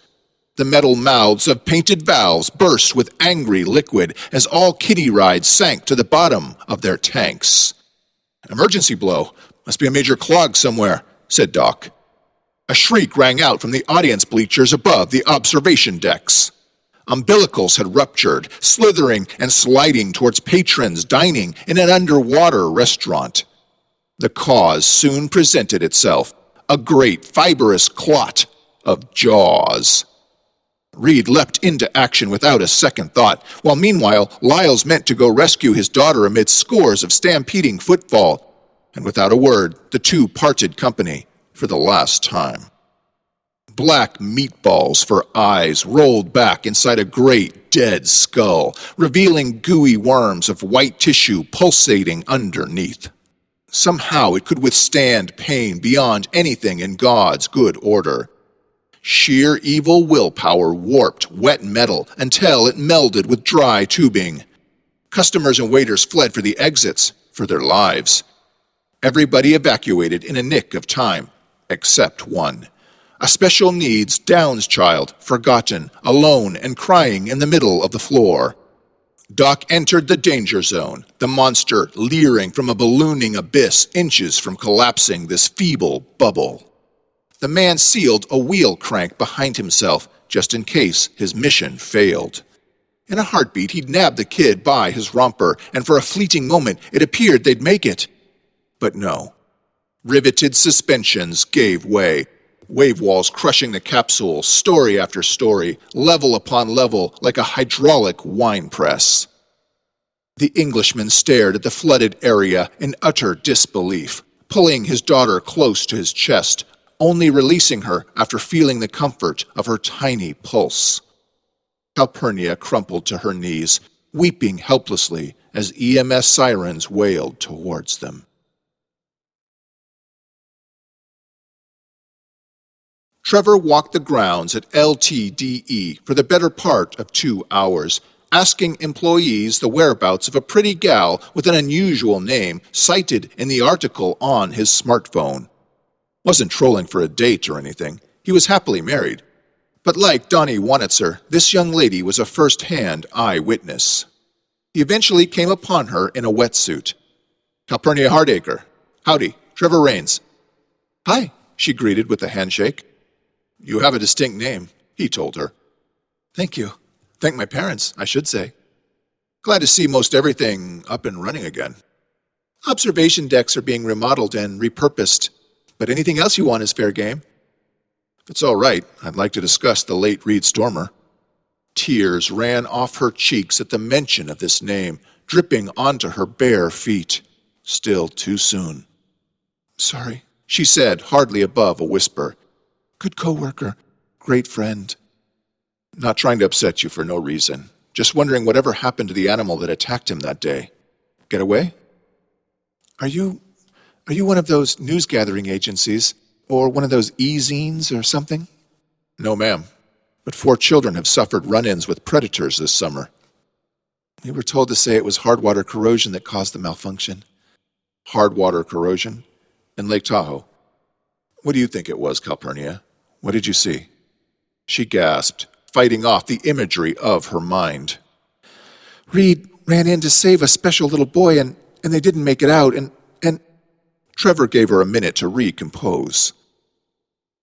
[SPEAKER 1] The metal mouths of painted valves burst with angry liquid as all kiddie rides sank to the bottom of their tanks. Emergency blow. Must be a major clog somewhere, said Doc. A shriek rang out from the audience bleachers above the observation decks. Umbilicals had ruptured, slithering and sliding towards patrons dining in an underwater restaurant. The cause soon presented itself, a great fibrous clot of jaws. Reed leapt into action without a second thought, while meanwhile Lyles meant to go rescue his daughter amid scores of stampeding footfall, and without a word the two parted company for the last time. Black meatballs for eyes rolled back inside a great dead skull, revealing gooey worms of white tissue pulsating underneath. Somehow it could withstand pain beyond anything in God's good order. Sheer evil willpower warped wet metal until it melded with dry tubing. Customers and waiters fled for the exits, for their lives. Everybody evacuated in a nick of time, except one. A special needs Downs child, forgotten, alone, and crying in the middle of the floor. Doc entered the danger zone, the monster leering from a ballooning abyss inches from collapsing this feeble bubble. The man sealed a wheel crank behind himself, just in case his mission failed. In a heartbeat, he'd nabbed the kid by his romper, and for a fleeting moment it appeared they'd make it. But no. Riveted suspensions gave way. Wave walls crushing the capsule, story after story, level upon level, like a hydraulic wine press. The Englishman stared at the flooded area in utter disbelief, pulling his daughter close to his chest, only releasing her after feeling the comfort of her tiny pulse. Calpurnia crumpled to her knees, weeping helplessly as EMS sirens wailed towards them. Trevor walked the grounds at LTDE for the better part of 2 hours, asking employees the whereabouts of a pretty gal with an unusual name cited in the article on his smartphone. Wasn't trolling for a date or anything. He was happily married. But like Donnie Wanitzer, this young lady was a first-hand eyewitness. He eventually came upon her in a wetsuit. Calpurnia Hardacre. Howdy, Trevor Rains. Hi, she greeted with a handshake. You have a distinct name, he told her. Thank you. Thank my parents, I should say. Glad to see most everything up and running again. Observation decks are being remodeled and repurposed, but anything else you want is fair game. If it's all right, I'd like to discuss the late Reed Stormer. Tears ran off her cheeks at the mention of this name, dripping onto her bare feet. Still too soon. Sorry, she said, hardly above a whisper. Good co-worker, great friend. Not trying to upset you for no reason. Just wondering whatever happened to the animal that attacked him that day. Get away? Are you one of those news-gathering agencies? Or one of those e-zines or something? No, ma'am. But 4 children have suffered run-ins with predators this summer. We were told to say it was hard water corrosion that caused the malfunction. Hard water corrosion? In Lake Tahoe. What do you think it was, Calpurnia? What did you see? She gasped, fighting off the imagery of her mind. Reed ran in to save a special little boy, and they didn't make it out, and Trevor gave her a minute to recompose.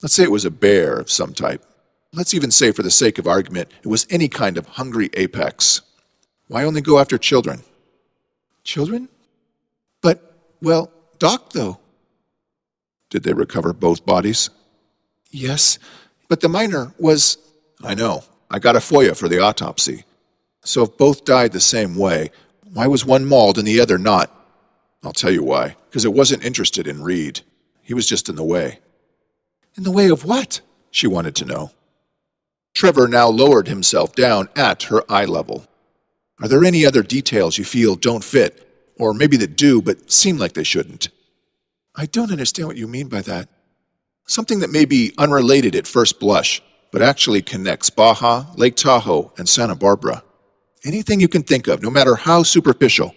[SPEAKER 1] Let's say it was a bear of some type. Let's even say, for the sake of argument, it was any kind of hungry apex. Why only go after children? Children? But, well, Doc, though. Did they recover both bodies? Yes, but the minor was... I know. I got a FOIA for the autopsy. So if both died the same way, why was one mauled and the other not? I'll tell you why. Because it wasn't interested in Reed. He was just in the way. In the way of what? She wanted to know. Trevor now lowered himself down at her eye level. Are there any other details you feel don't fit? Or maybe that do, but seem like they shouldn't? I don't understand what you mean by that. Something that may be unrelated at first blush, but actually connects Baja, Lake Tahoe, and Santa Barbara. Anything you can think of, no matter how superficial.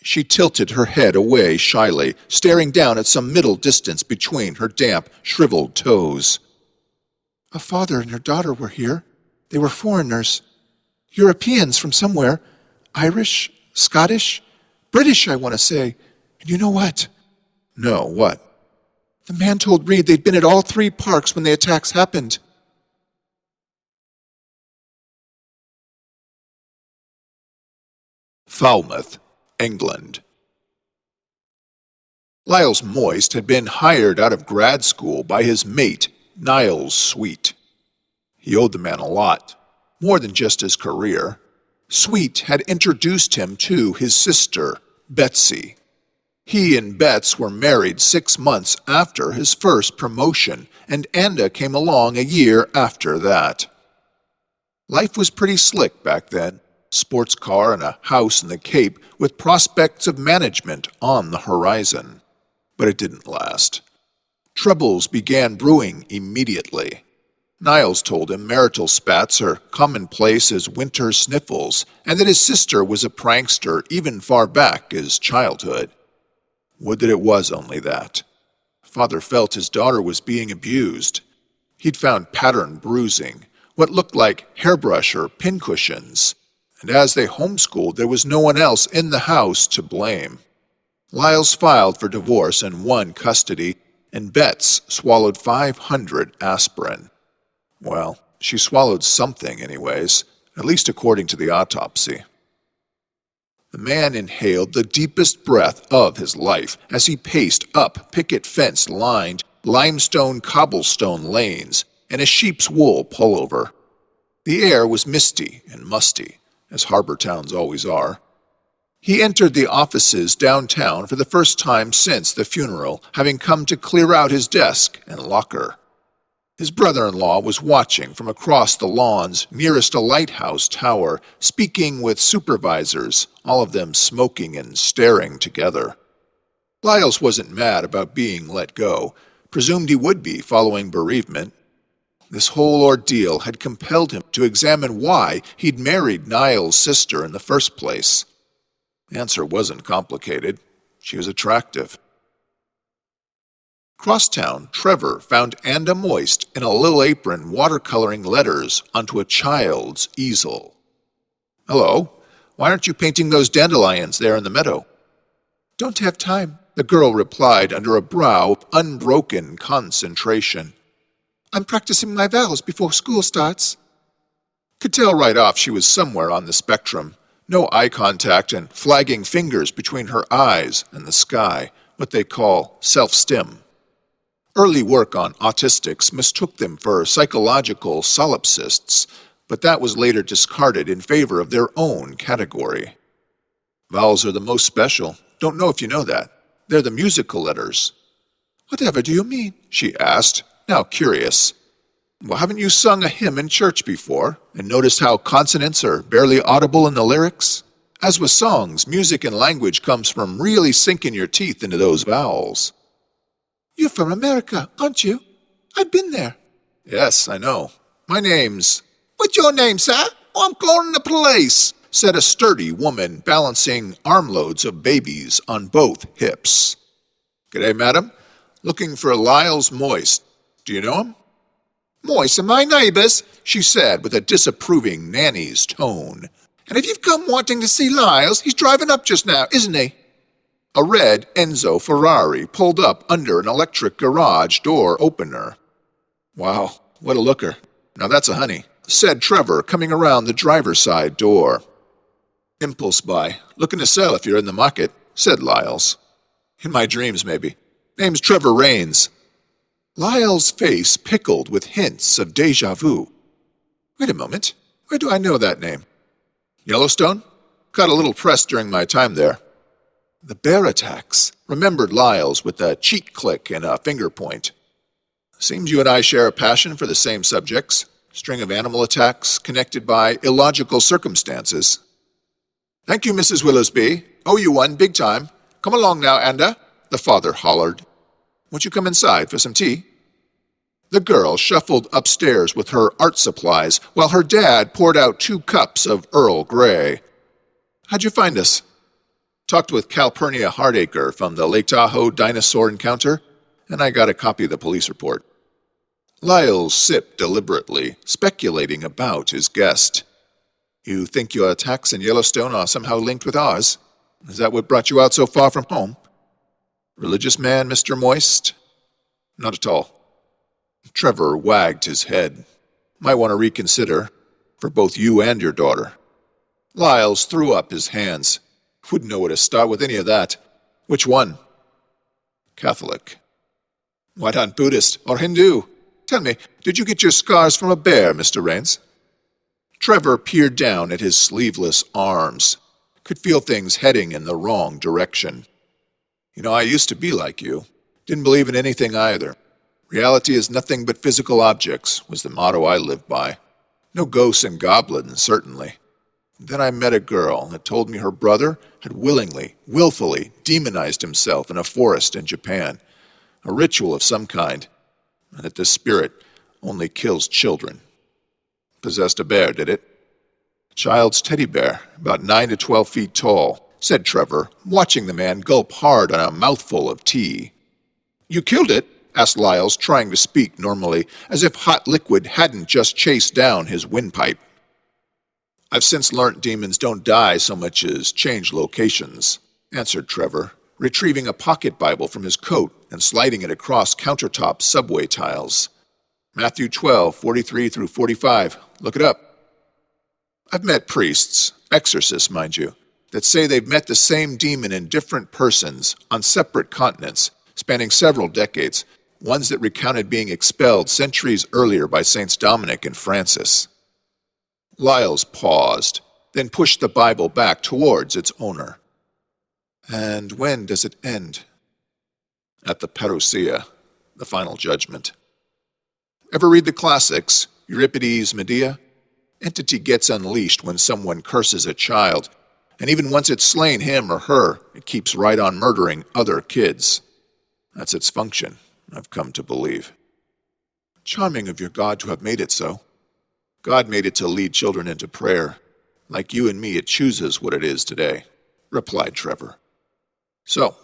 [SPEAKER 1] She tilted her head away shyly, staring down at some middle distance between her damp, shriveled toes. A father and her daughter were here. They were foreigners. Europeans from somewhere. Irish, Scottish, British, I want to say. And you know what? No, what? The man told Reed they'd been at all 3 parks when the attacks happened. Falmouth, England. Lyles Moist had been hired out of grad school by his mate, Niles Sweet. He owed the man a lot, more than just his career. Sweet had introduced him to his sister, Betsy. He and Betts were married 6 months after his first promotion, and Anda came along a year after that. Life was pretty slick back then. Sports car and a house in the Cape with prospects of management on the horizon. But it didn't last. Troubles began brewing immediately. Niles told him marital spats are commonplace as winter sniffles, and that his sister was a prankster even far back as childhood. Would that it was only that. Father felt his daughter was being abused. He'd found pattern bruising, what looked like hairbrush or pincushions, and as they homeschooled, there was no one else in the house to blame. Lyles filed for divorce and won custody, and Betts swallowed 500 aspirin. Well, she swallowed something anyways, at least according to the autopsy. The man inhaled the deepest breath of his life as he paced up picket fence-lined limestone cobblestone lanes in a sheep's wool pullover. The air was misty and musty, as harbor towns always are. He entered the offices downtown for the first time since the funeral, having come to clear out his desk and locker. His brother-in-law was watching from across the lawns nearest a lighthouse tower, speaking with supervisors, all of them smoking and staring together. Lyles wasn't mad about being let go, presumed he would be following bereavement. This whole ordeal had compelled him to examine why he'd married Niles' sister in the first place. The answer wasn't complicated. She was attractive. Crosstown, Trevor found Anda Moist in a little apron watercoloring letters onto a child's easel. "Hello, why aren't you painting those dandelions there in the meadow?" "Don't have time," the girl replied under a brow of unbroken concentration. "I'm practicing my vows before school starts." Could tell right off she was somewhere on the spectrum. No eye contact and flagging fingers between her eyes and the sky, what they call self-stim. Early work on autistics mistook them for psychological solipsists, but that was later discarded in favor of their own category. Vowels are the most special. Don't know if you know that. They're the musical letters. "Whatever do you mean?" she asked, now curious. Well, haven't you sung a hymn in church before and noticed how consonants are barely audible in the lyrics? As with songs, music and language comes from really sinking your teeth into those vowels.
[SPEAKER 3] You're from America, aren't you? I've been there.
[SPEAKER 1] Yes, I know. My name's...
[SPEAKER 3] What's your name, sir?
[SPEAKER 1] Oh, I'm calling the police, said a sturdy woman balancing armloads of babies on both hips. G'day, madam. Looking for Lyles Moist. Do you know him?
[SPEAKER 3] Moist are my neighbors,
[SPEAKER 1] She said with a disapproving nanny's tone.
[SPEAKER 3] and if you've come wanting to see Lyles, he's driving up just now, isn't he?
[SPEAKER 1] A red Enzo Ferrari pulled up under an electric garage door opener. Wow, what a looker. Now that's a honey, said Trevor, coming around the driver's side door. Impulse buy. Looking to sell if you're in the market, said Lyles. In my dreams, maybe. Name's Trevor Rains. Lyles' face pickled with hints of déjà vu. Wait a moment. Where do I know that name? Yellowstone? Caught a little press during my time there. The bear attacks, remembered Lyles with a cheek click and a finger point. Seems you and I share a passion for the same subjects. String of animal attacks connected by illogical circumstances. Thank you, Mrs. Willowsby. Owe you one, big time. Come along now, Anda, the father hollered. Won't you come inside for some tea? The girl shuffled upstairs with her art supplies while her dad poured out 2 cups of Earl Grey. How'd you find us? Talked with Calpurnia Hardacre from the Lake Tahoe Dinosaur encounter, and I got a copy of the police report. Lyles sipped deliberately, speculating about his guest. You think your attacks in Yellowstone are somehow linked with ours? Is that what brought you out so far from home? Religious man, Mr. Moist? Not at all. Trevor wagged his head. Might want to reconsider, for both you and your daughter. Lyles threw up his hands. Wouldn't know where to start with any of that. Which one? Catholic. Why not Buddhist or Hindu? Tell me, did you get your scars from a bear, Mr. Rains? Trevor peered down at his sleeveless arms. Could feel things heading in the wrong direction. You know, I used to be like you. Didn't believe in anything either. Reality is nothing but physical objects, was the motto I lived by. No ghosts and goblins, certainly. Then I met a girl that told me her brother had willfully demonized himself in a forest in Japan. A ritual of some kind. And that this spirit only kills children. Possessed a bear, did it? A child's teddy bear, about 9 to 12 feet tall, said Trevor, watching the man gulp hard on a mouthful of tea. You killed it? Asked Lyles, trying to speak normally, as if hot liquid hadn't just chased down his windpipe. I've since learnt demons don't die so much as change locations, answered Trevor, retrieving a pocket Bible from his coat and sliding it across countertop subway tiles. Matthew 12:43 through 45. Look it up. I've met priests, exorcists, mind you, that say they've met the same demon in different persons on separate continents, spanning several decades, ones that recounted being expelled centuries earlier by Saints Dominic and Francis. Lyles paused, then pushed the Bible back towards its owner. And when does it end? At the parousia, the final judgment. Ever read the classics, Euripides, Medea? Entity gets unleashed when someone curses a child, and even once it's slain him or her, it keeps right on murdering other kids. That's its function, I've come to believe. Charming of your God to have made it so. God made it to lead children into prayer. Like you and me, it chooses what it is today, replied Trevor. So,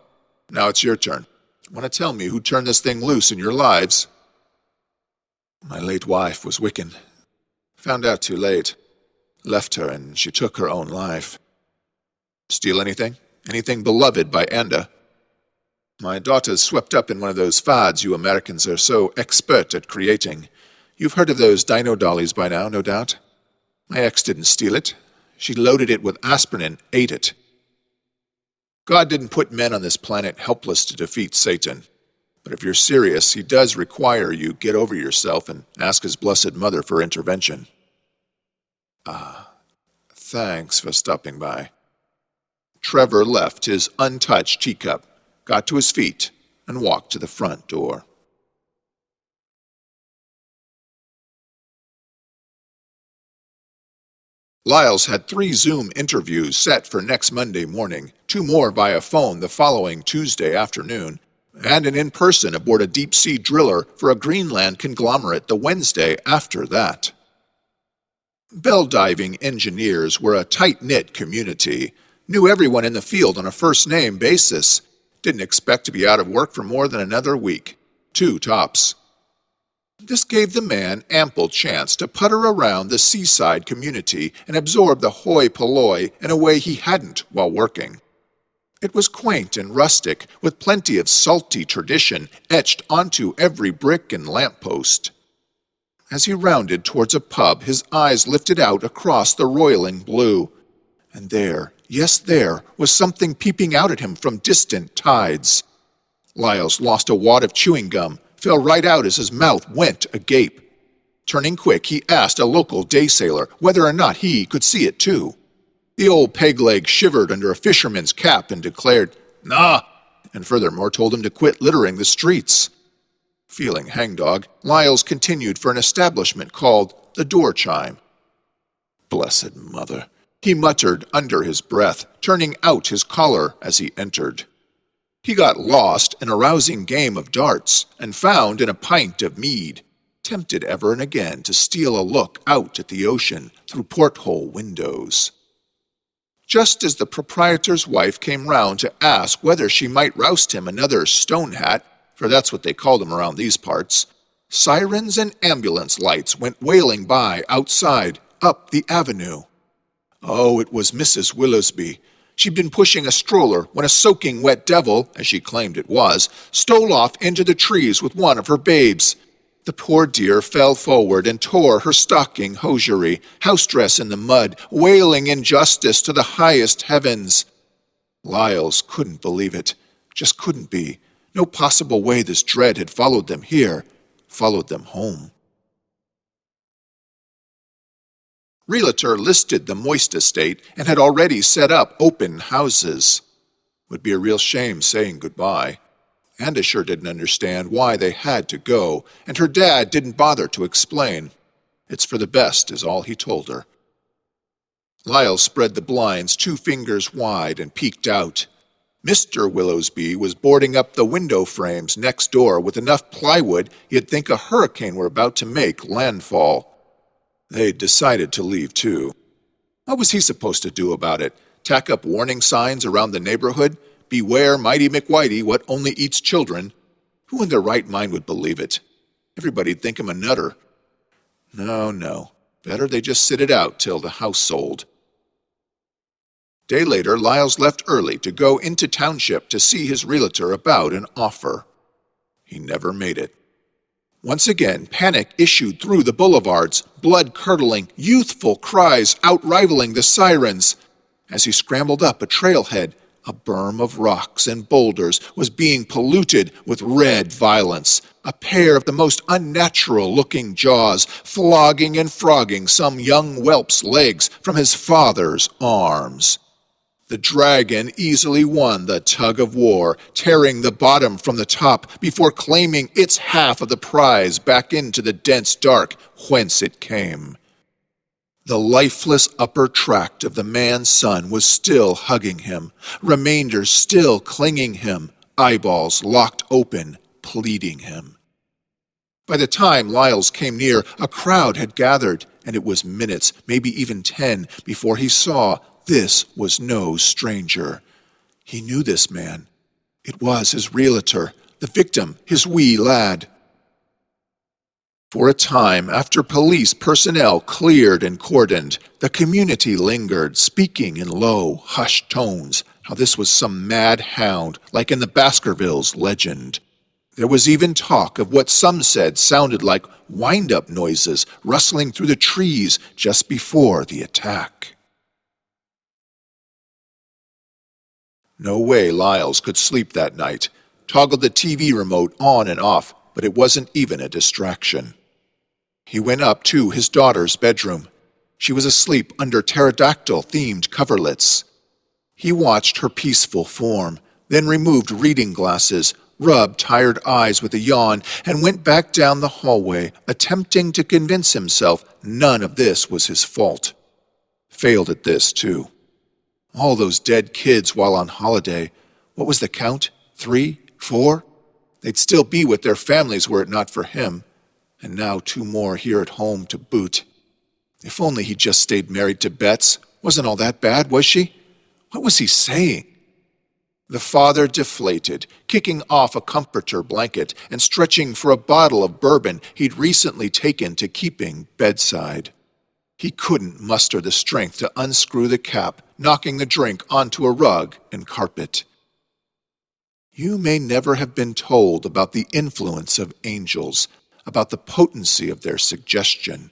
[SPEAKER 1] now it's your turn. Want to tell me who turned this thing loose in your lives? My late wife was Wiccan. Found out too late. Left her and she took her own life. Steal anything? Anything beloved by Anda? My daughter's swept up in one of those fads you Americans are so expert at creating. You've heard of those dino dollies by now, no doubt. My ex didn't steal it. She loaded it with aspirin and ate it. God didn't put men on this planet helpless to defeat Satan. But if you're serious, he does require you get over yourself and ask his blessed mother for intervention. Thanks for stopping by. Trevor left his untouched teacup, got to his feet, and walked to the front door. Lyles had 3 Zoom interviews set for next Monday morning, 2 more via phone the following Tuesday afternoon, and an in-person aboard a deep-sea driller for a Greenland conglomerate the Wednesday after that. Bell diving engineers were a tight-knit community, knew everyone in the field on a first-name basis, didn't expect to be out of work for more than another week, 2 tops. This gave the man ample chance to putter around the seaside community and absorb the hoi polloi in a way he hadn't while working. It was quaint and rustic, with plenty of salty tradition etched onto every brick and lamppost. As he rounded towards a pub, his eyes lifted out across the roiling blue. And there, yes there, was something peeping out at him from distant tides. Lyles lost a wad of chewing gum, fell right out as his mouth went agape. Turning quick, he asked a local day sailor whether or not he could see it too. The old peg-leg shivered under a fisherman's cap and declared, "Nah," and furthermore told him to quit littering the streets. Feeling hangdog, Lyles continued for an establishment called the Door Chime. "Blessed mother," he muttered under his breath, turning out his collar as he entered. He got lost in a rousing game of darts and found in a pint of mead, tempted ever and again to steal a look out at the ocean through porthole windows. Just as the proprietor's wife came round to ask whether she might roust him another stone hat, for that's what they called him around these parts, sirens and ambulance lights went wailing by outside, up the avenue. Oh, it was Mrs. Willoughby. She'd been pushing a stroller when a soaking wet devil, as she claimed it was, stole off into the trees with one of her babes. The poor dear fell forward and tore her stocking hosiery, house dress in the mud, wailing injustice to the highest heavens. Lyles couldn't believe it. Just couldn't be. No possible way this dread had followed them here, followed them home. Realtor listed the moist estate and had already set up open houses. Would be a real shame saying goodbye. Anda sure didn't understand why they had to go, and her dad didn't bother to explain. It's for the best, is all he told her. Lyles spread the blinds 2 fingers wide and peeked out. Mr. Willoughby was boarding up the window frames next door with enough plywood you'd think a hurricane were about to make landfall. They'd decided to leave, too. What was he supposed to do about it? Tack up warning signs around the neighborhood? Beware Mighty McWhitey, what only eats children? Who in their right mind would believe it? Everybody'd think him a nutter. No. Better they just sit it out till the house sold. Day later, Lyles left early to go into township to see his realtor about an offer. He never made it. Once again, panic issued through the boulevards, blood-curdling, youthful cries outrivaling the sirens. As he scrambled up a trailhead, a berm of rocks and boulders was being polluted with red violence, a pair of the most unnatural-looking jaws flogging and frogging some young whelp's legs from his father's arms. The dragon easily won the tug-of-war, tearing the bottom from the top before claiming its half of the prize back into the dense dark whence it came. The lifeless upper tract of the man's son was still hugging him, remainders still clinging him, eyeballs locked open, pleading him. By the time Lyles came near, a crowd had gathered, and it was minutes, maybe even 10, before he saw this was no stranger. He knew this man. It was his realtor, the victim, his wee lad. For a time, after police personnel cleared and cordoned, the community lingered, speaking in low, hushed tones, how this was some mad hound, like in the Baskervilles legend. There was even talk of what some said sounded like wind-up noises rustling through the trees just before the attack. No way Lyles could sleep that night. Toggled the TV remote on and off, but it wasn't even a distraction. He went up to his daughter's bedroom. She was asleep under pterodactyl-themed coverlets. He watched her peaceful form, then removed reading glasses, rubbed tired eyes with a yawn, and went back down the hallway, attempting to convince himself none of this was his fault. Failed at this, too. All those dead kids while on holiday. What was the count? 3? 4? They'd still be with their families were it not for him. And now 2 more here at home to boot. If only he'd just stayed married to Bets. Wasn't all that bad, was she? What was he saying? The father deflated, kicking off a comforter blanket and stretching for a bottle of bourbon he'd recently taken to keeping bedside. He couldn't muster the strength to unscrew the cap, knocking the drink onto a rug and carpet. You may never have been told about the influence of angels, about the potency of their suggestion.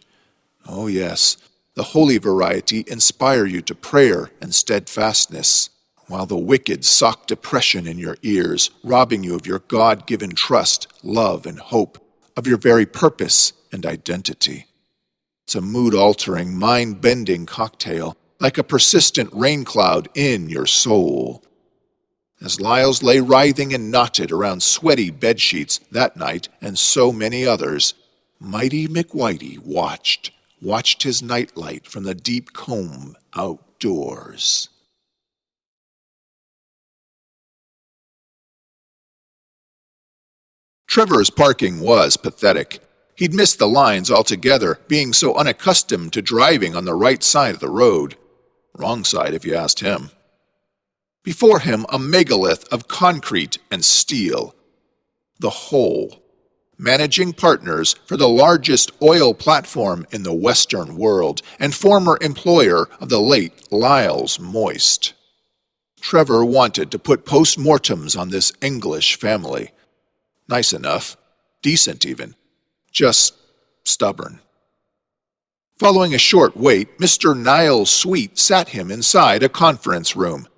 [SPEAKER 1] Oh yes, the holy variety inspire you to prayer and steadfastness, while the wicked sock depression in your ears, robbing you of your God-given trust, love, and hope, of your very purpose and identity. It's a mood-altering, mind-bending cocktail, like a persistent rain cloud in your soul. As Lyles lay writhing and knotted around sweaty bedsheets that night and so many others, Mighty McWhitey watched his nightlight from the deep comb outdoors. Trevor's parking was pathetic. He'd missed the lines altogether, being so unaccustomed to driving on the right side of the road. Wrong side, if you asked him. Before him, a megalith of concrete and steel. The Hole, managing partners for the largest oil platform in the Western world and former employer of the late Lyles Moist. Trevor wanted to put post-mortems on this English family. Nice enough, decent even, just stubborn. Following a short wait, Mr. Niles Sweet sat him inside a conference room.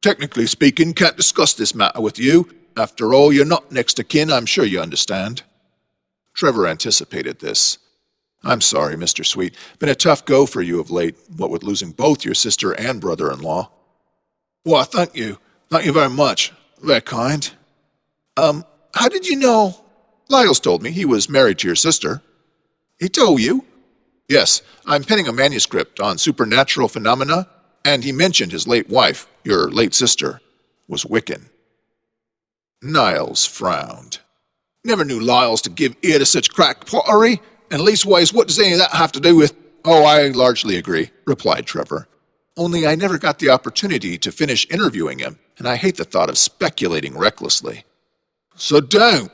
[SPEAKER 1] Technically speaking, can't discuss this matter with you. After all, you're not next of kin, I'm sure you understand. Trevor anticipated this. I'm sorry, Mr. Sweet. Been a tough go for you of late, what with losing both your sister and brother-in-law. Why, thank you. Thank you very much. Very kind. How did you know? Lyles told me he was married to your sister. He told you? Yes, I'm penning a manuscript on supernatural phenomena, and he mentioned his late wife, your late sister, was Wiccan. Niles frowned. Never knew Lyles to give ear to such crackpottery, and leastways what does any of that have to do with— Oh, I largely agree, replied Trevor. Only I never got the opportunity to finish interviewing him, and I hate the thought of speculating recklessly. So don't.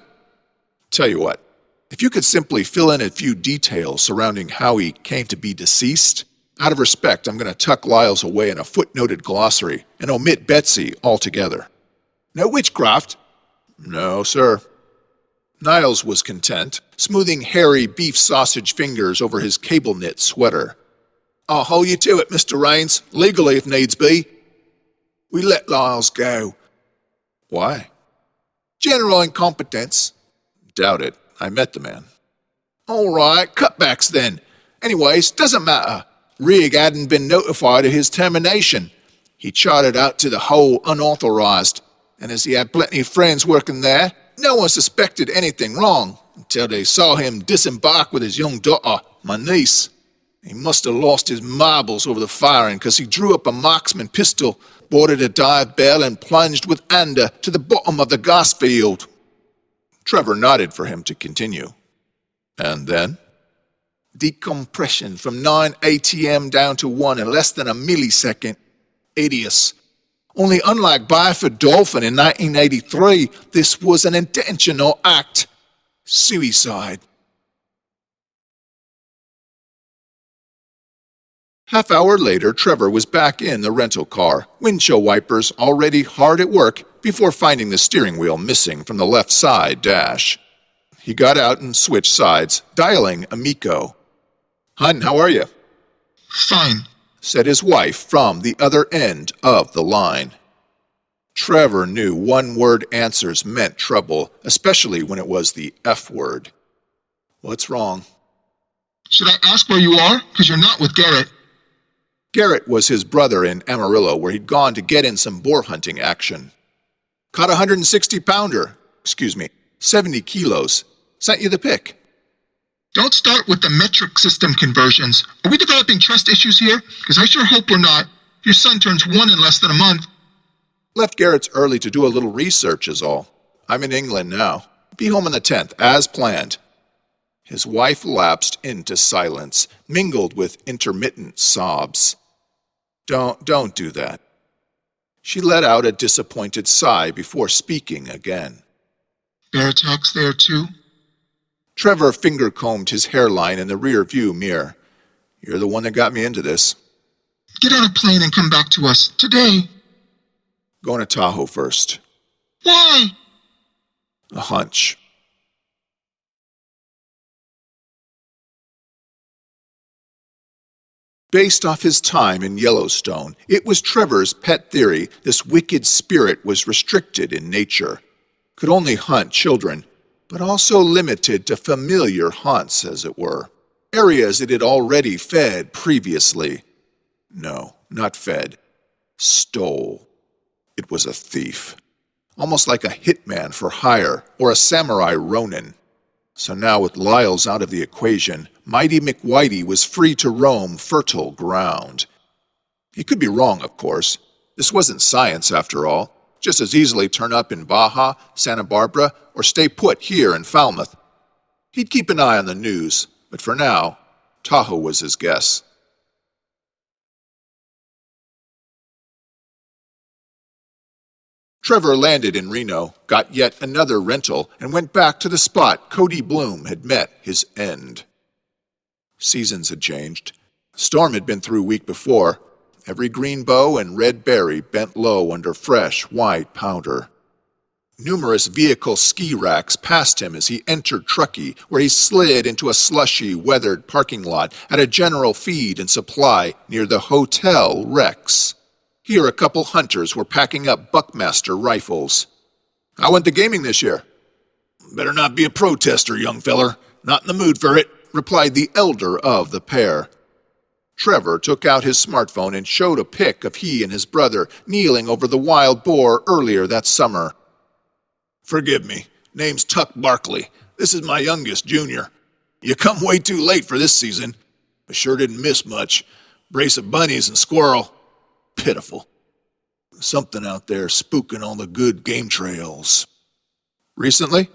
[SPEAKER 1] Tell you what, if you could simply fill in a few details surrounding how he came to be deceased, out of respect, I'm going to tuck Lyles away in a footnoted glossary and omit Betsy altogether. No witchcraft? No, sir. Niles was content, smoothing hairy beef sausage fingers over his cable-knit sweater. I'll hold you to it, Mr. Rains, legally if needs be. We let Lyles go. Why? General incompetence. Doubt it. I met the man. All right, cutbacks then. Anyways, doesn't matter. Rigg hadn't been notified of his termination. He chartered out to the Hole unauthorized, and as he had plenty of friends working there, no one suspected anything wrong until they saw him disembark with his young daughter, my niece. He must have lost his marbles over the firing, because he drew up a marksman pistol, boarded a dive bell, and plunged with anger to the bottom of the gas field. Trevor nodded for him to continue. And then? Decompression from 9 ATM down to 1 in less than a millisecond. Hideous. Only unlike Byford Dolphin in 1983, this was an intentional act. Suicide. Half-hour later, Trevor was back in the rental car, windshield wipers already hard at work before finding the steering wheel missing from the left side dash. He got out and switched sides, dialing Amico. Hun, how are you?
[SPEAKER 4] Fine,
[SPEAKER 1] said his wife from the other end of the line. Trevor knew one-word answers meant trouble, especially when it was the F word. What's wrong?
[SPEAKER 4] Should I ask where you are? Because you're not with Garrett.
[SPEAKER 1] Garrett was his brother in Amarillo, where he'd gone to get in some boar hunting action. Caught a 160-pounder. 70 kilos. Sent you the pic.
[SPEAKER 4] Don't start with the metric system conversions. Are we developing trust issues here? Because I sure hope we're not. Your son turns 1 in less than a month.
[SPEAKER 1] Left Garrett's early to do a little research is all. I'm in England now. Be home on the 10th, as planned. His wife lapsed into silence, mingled with intermittent sobs. Don't do that. She let out a disappointed sigh before speaking again.
[SPEAKER 4] Bear attacks there too?
[SPEAKER 1] Trevor finger-combed his hairline in the rear-view mirror. You're the one that got me into this.
[SPEAKER 4] Get on a plane and come back to us, today.
[SPEAKER 1] Going to Tahoe first.
[SPEAKER 4] Why?
[SPEAKER 1] A hunch. Based off his time in Yellowstone, it was Trevor's pet theory this wicked spirit was restricted in nature, could only hunt children, but also limited to familiar haunts, as it were, areas it had already fed previously. No, not fed. Stole. It was a thief, almost like a hitman for hire or a samurai ronin. So now with Lyles out of the equation, Mighty McWhitey was free to roam fertile ground. He could be wrong, of course. This wasn't science, after all. Just as easily turn up in Baja, Santa Barbara, or stay put here in Falmouth. He'd keep an eye on the news, but for now, Tahoe was his guess. Trevor landed in Reno, got yet another rental, and went back to the spot Cody Bloom had met his end. Seasons had changed. Storm had been through a week before. Every green bow and red berry bent low under fresh white powder. Numerous vehicle ski racks passed him as he entered Truckee, where he slid into a slushy, weathered parking lot at a general feed and supply near the Hotel Rex. Here a couple hunters were packing up Buckmaster rifles. "I went to gaming this year." "Better not be a protester, young feller. Not in the mood for it," replied the elder of the pair. Trevor took out his smartphone and showed a pic of he and his brother kneeling over the wild boar earlier that summer. "Forgive me. Name's Tuck Barkley. This is my youngest, Junior. You come way too late for this season. I sure didn't miss much. Brace of bunnies and squirrel. Pitiful. Something out there spooking all the good game trails." "Recently?"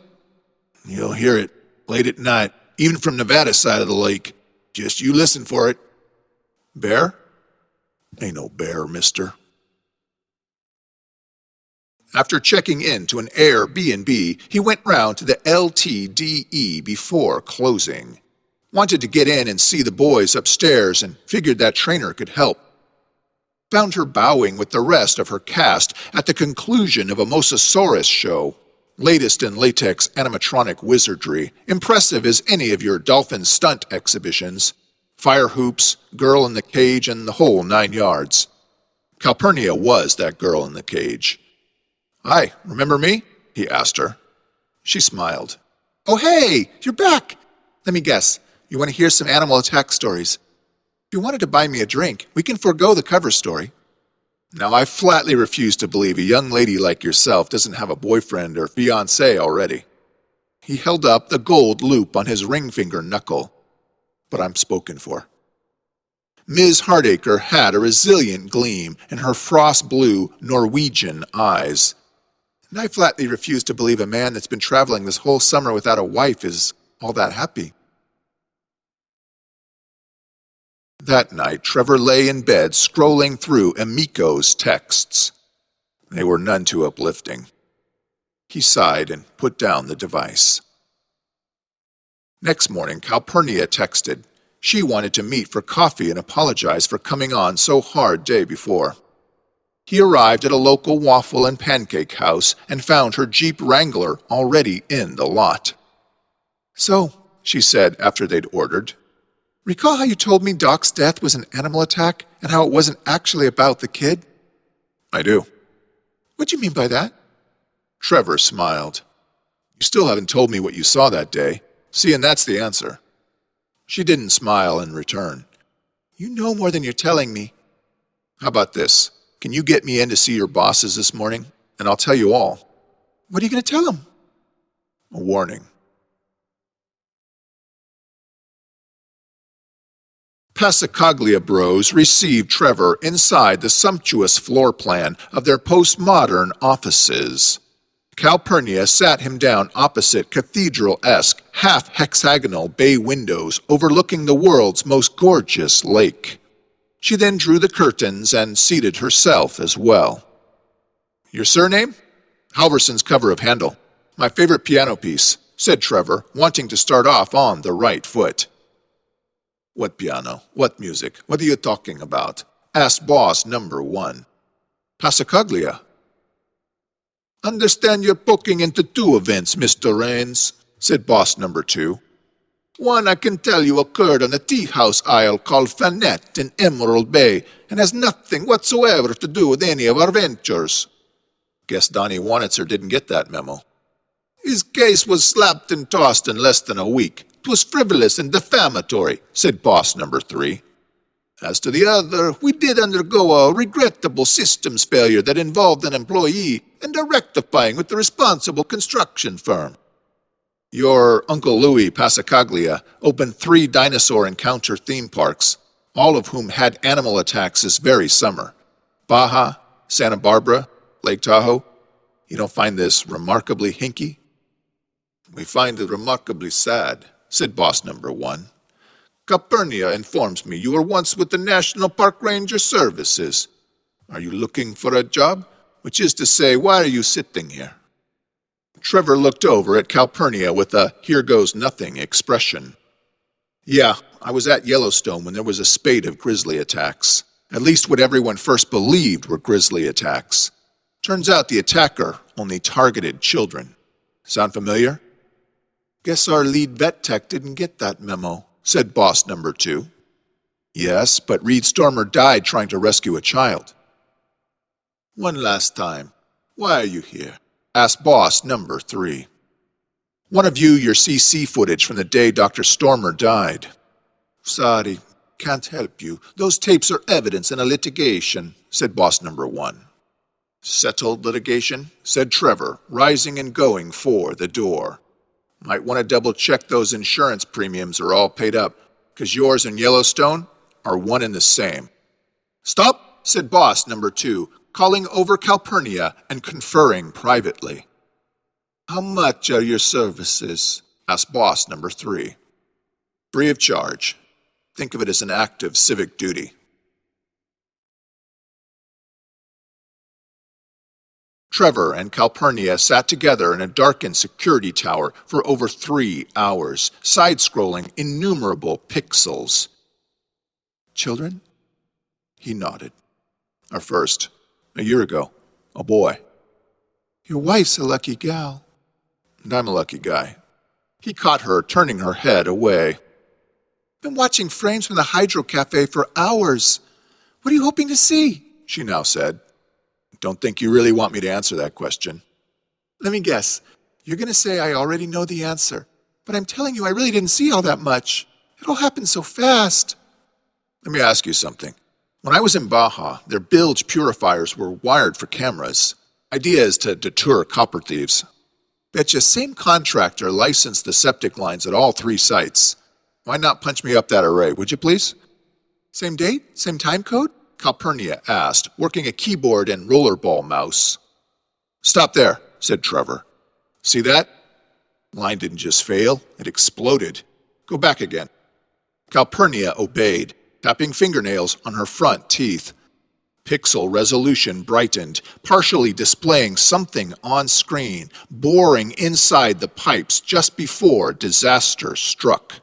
[SPEAKER 1] "You'll hear it late at night, even from Nevada's side of the lake. Just you listen for it." "Bear?" "Ain't no bear, mister." After checking in to an Airbnb, he went round to the LTDE before closing. Wanted to get in and see the boys upstairs and figured that trainer could help. Found her bowing with the rest of her cast at the conclusion of a Mosasaurus show. Latest in latex animatronic wizardry, impressive as any of your dolphin stunt exhibitions. Fire hoops, girl in the cage, and the whole 9 yards. Calpurnia was that girl in the cage. "Hi, remember me?" he asked her. She smiled. "Oh hey, you're back! Let me guess, you want to hear some animal attack stories? If you wanted to buy me a drink, we can forego the cover story." Now, I flatly refuse to believe a young lady like yourself doesn't have a boyfriend or fiancé already. He held up the gold loop on his ring finger knuckle. But I'm spoken for. Ms. Hardacre had a resilient gleam in her frost-blue Norwegian eyes. And I flatly refuse to believe a man that's been traveling this whole summer without a wife is all that happy. That night, Trevor lay in bed scrolling through Emiko's texts. They were none too uplifting. He sighed and put down the device. Next morning, Calpurnia texted. She wanted to meet for coffee and apologize for coming on so hard day before. He arrived at a local waffle and pancake house and found her Jeep Wrangler already in the lot. "So," she said after they'd ordered, "recall how you told me Doc's death was an animal attack and how it wasn't actually about the kid?" "I do." "What do you mean by that?" Trevor smiled. "You still haven't told me what you saw that day. See, and that's the answer." She didn't smile in return. "You know more than you're telling me." "How about this? Can you get me in to see your bosses this morning? And I'll tell you all." "What are you going to tell them?" "A warning." Passacaglia Bros received Trevor inside the sumptuous floor plan of their postmodern offices. Calpurnia sat him down opposite cathedral-esque, half-hexagonal bay windows overlooking the world's most gorgeous lake. She then drew the curtains and seated herself as well. "Your surname?" "Halverson's cover of Handel. My favorite piano piece," said Trevor, wanting to start off on the right foot. "What piano? What music? What are you talking about?" asked boss number 1. "Passacaglia." "Understand you're poking into 2 events, Mr. Rains," said boss number 2. "One I can tell you occurred on a tea-house isle called Fanette in Emerald Bay and has nothing whatsoever to do with any of our ventures." Guess Donnie Wanitzer didn't get that memo. "His case was slapped and tossed in less than a week. 'Twas frivolous and defamatory," said boss number 3. "As to the other, we did undergo a regrettable systems failure that involved an employee and a rectifying with the responsible construction firm." "Your Uncle Louis Passacaglia opened 3 dinosaur encounter theme parks, all of whom had animal attacks this very summer. Baja, Santa Barbara, Lake Tahoe. You don't find this remarkably hinky?" "We find it remarkably sad," said boss number 1. "Calpurnia informs me you were once with the National Park Ranger Services. Are you looking for a job? Which is to say, why are you sitting here?" Trevor looked over at Calpurnia with a here-goes-nothing expression. "Yeah, I was at Yellowstone when there was a spate of grizzly attacks. At least what everyone first believed were grizzly attacks. Turns out the attacker only targeted children. Sound familiar?" "Guess our lead vet tech didn't get that memo," said boss number 2. "Yes, but Reed Stormer died trying to rescue a child." "One last time, why are you here?" asked boss number 3. "Want to view your CC footage from the day Dr. Stormer died." "Sorry, can't help you. Those tapes are evidence in a litigation," said boss number 1. "Settled litigation," said Trevor, rising and going for the door. "Might want to double-check those insurance premiums are all paid up, 'cause yours and Yellowstone are one and the same." "Stop," said boss number 2, calling over Calpurnia and conferring privately. "How much are your services?" asked boss number 3. "Free of charge. Think of it as an act of civic duty." Trevor and Calpurnia sat together in a darkened security tower for over 3 hours, side-scrolling innumerable pixels. "Children?" He nodded. "Our first. A year ago. A boy." "Your wife's a lucky gal." "And I'm a lucky guy." He caught her turning her head away. "Been watching frames from the Hydro Cafe for hours. What are you hoping to see?" she now said. "Don't think you really want me to answer that question." "Let me guess. You're going to say I already know the answer. But I'm telling you I really didn't see all that much. It all happened so fast." "Let me ask you something. When I was in Baja, their bilge purifiers were wired for cameras. Idea is to deter copper thieves. Betcha same contractor licensed the septic lines at all 3 sites. Why not punch me up that array, would you please?" "Same date? Same time code?" Calpurnia asked, working a keyboard and rollerball mouse. "Stop there," said Trevor. "See that? Line didn't just fail, it exploded. Go back again." Calpurnia obeyed, tapping fingernails on her front teeth. Pixel resolution brightened, partially displaying something on screen, boring inside the pipes just before disaster struck.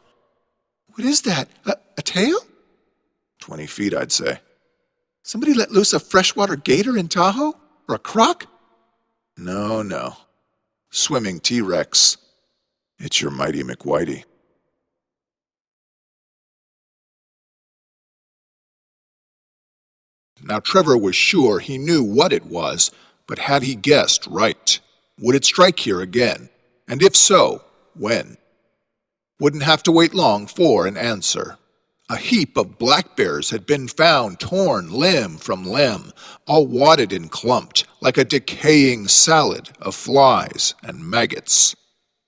[SPEAKER 1] "What is that? A tail?" 20 feet, I'd say. "Somebody let loose a freshwater gator in Tahoe? Or a croc?" No. Swimming T-Rex. It's your mighty McWhitey." Now Trevor was sure he knew what it was, but had he guessed right? Would it strike here again? And if so, when? Wouldn't have to wait long for an answer. A heap of black bears had been found torn limb from limb, all wadded and clumped like a decaying salad of flies and maggots.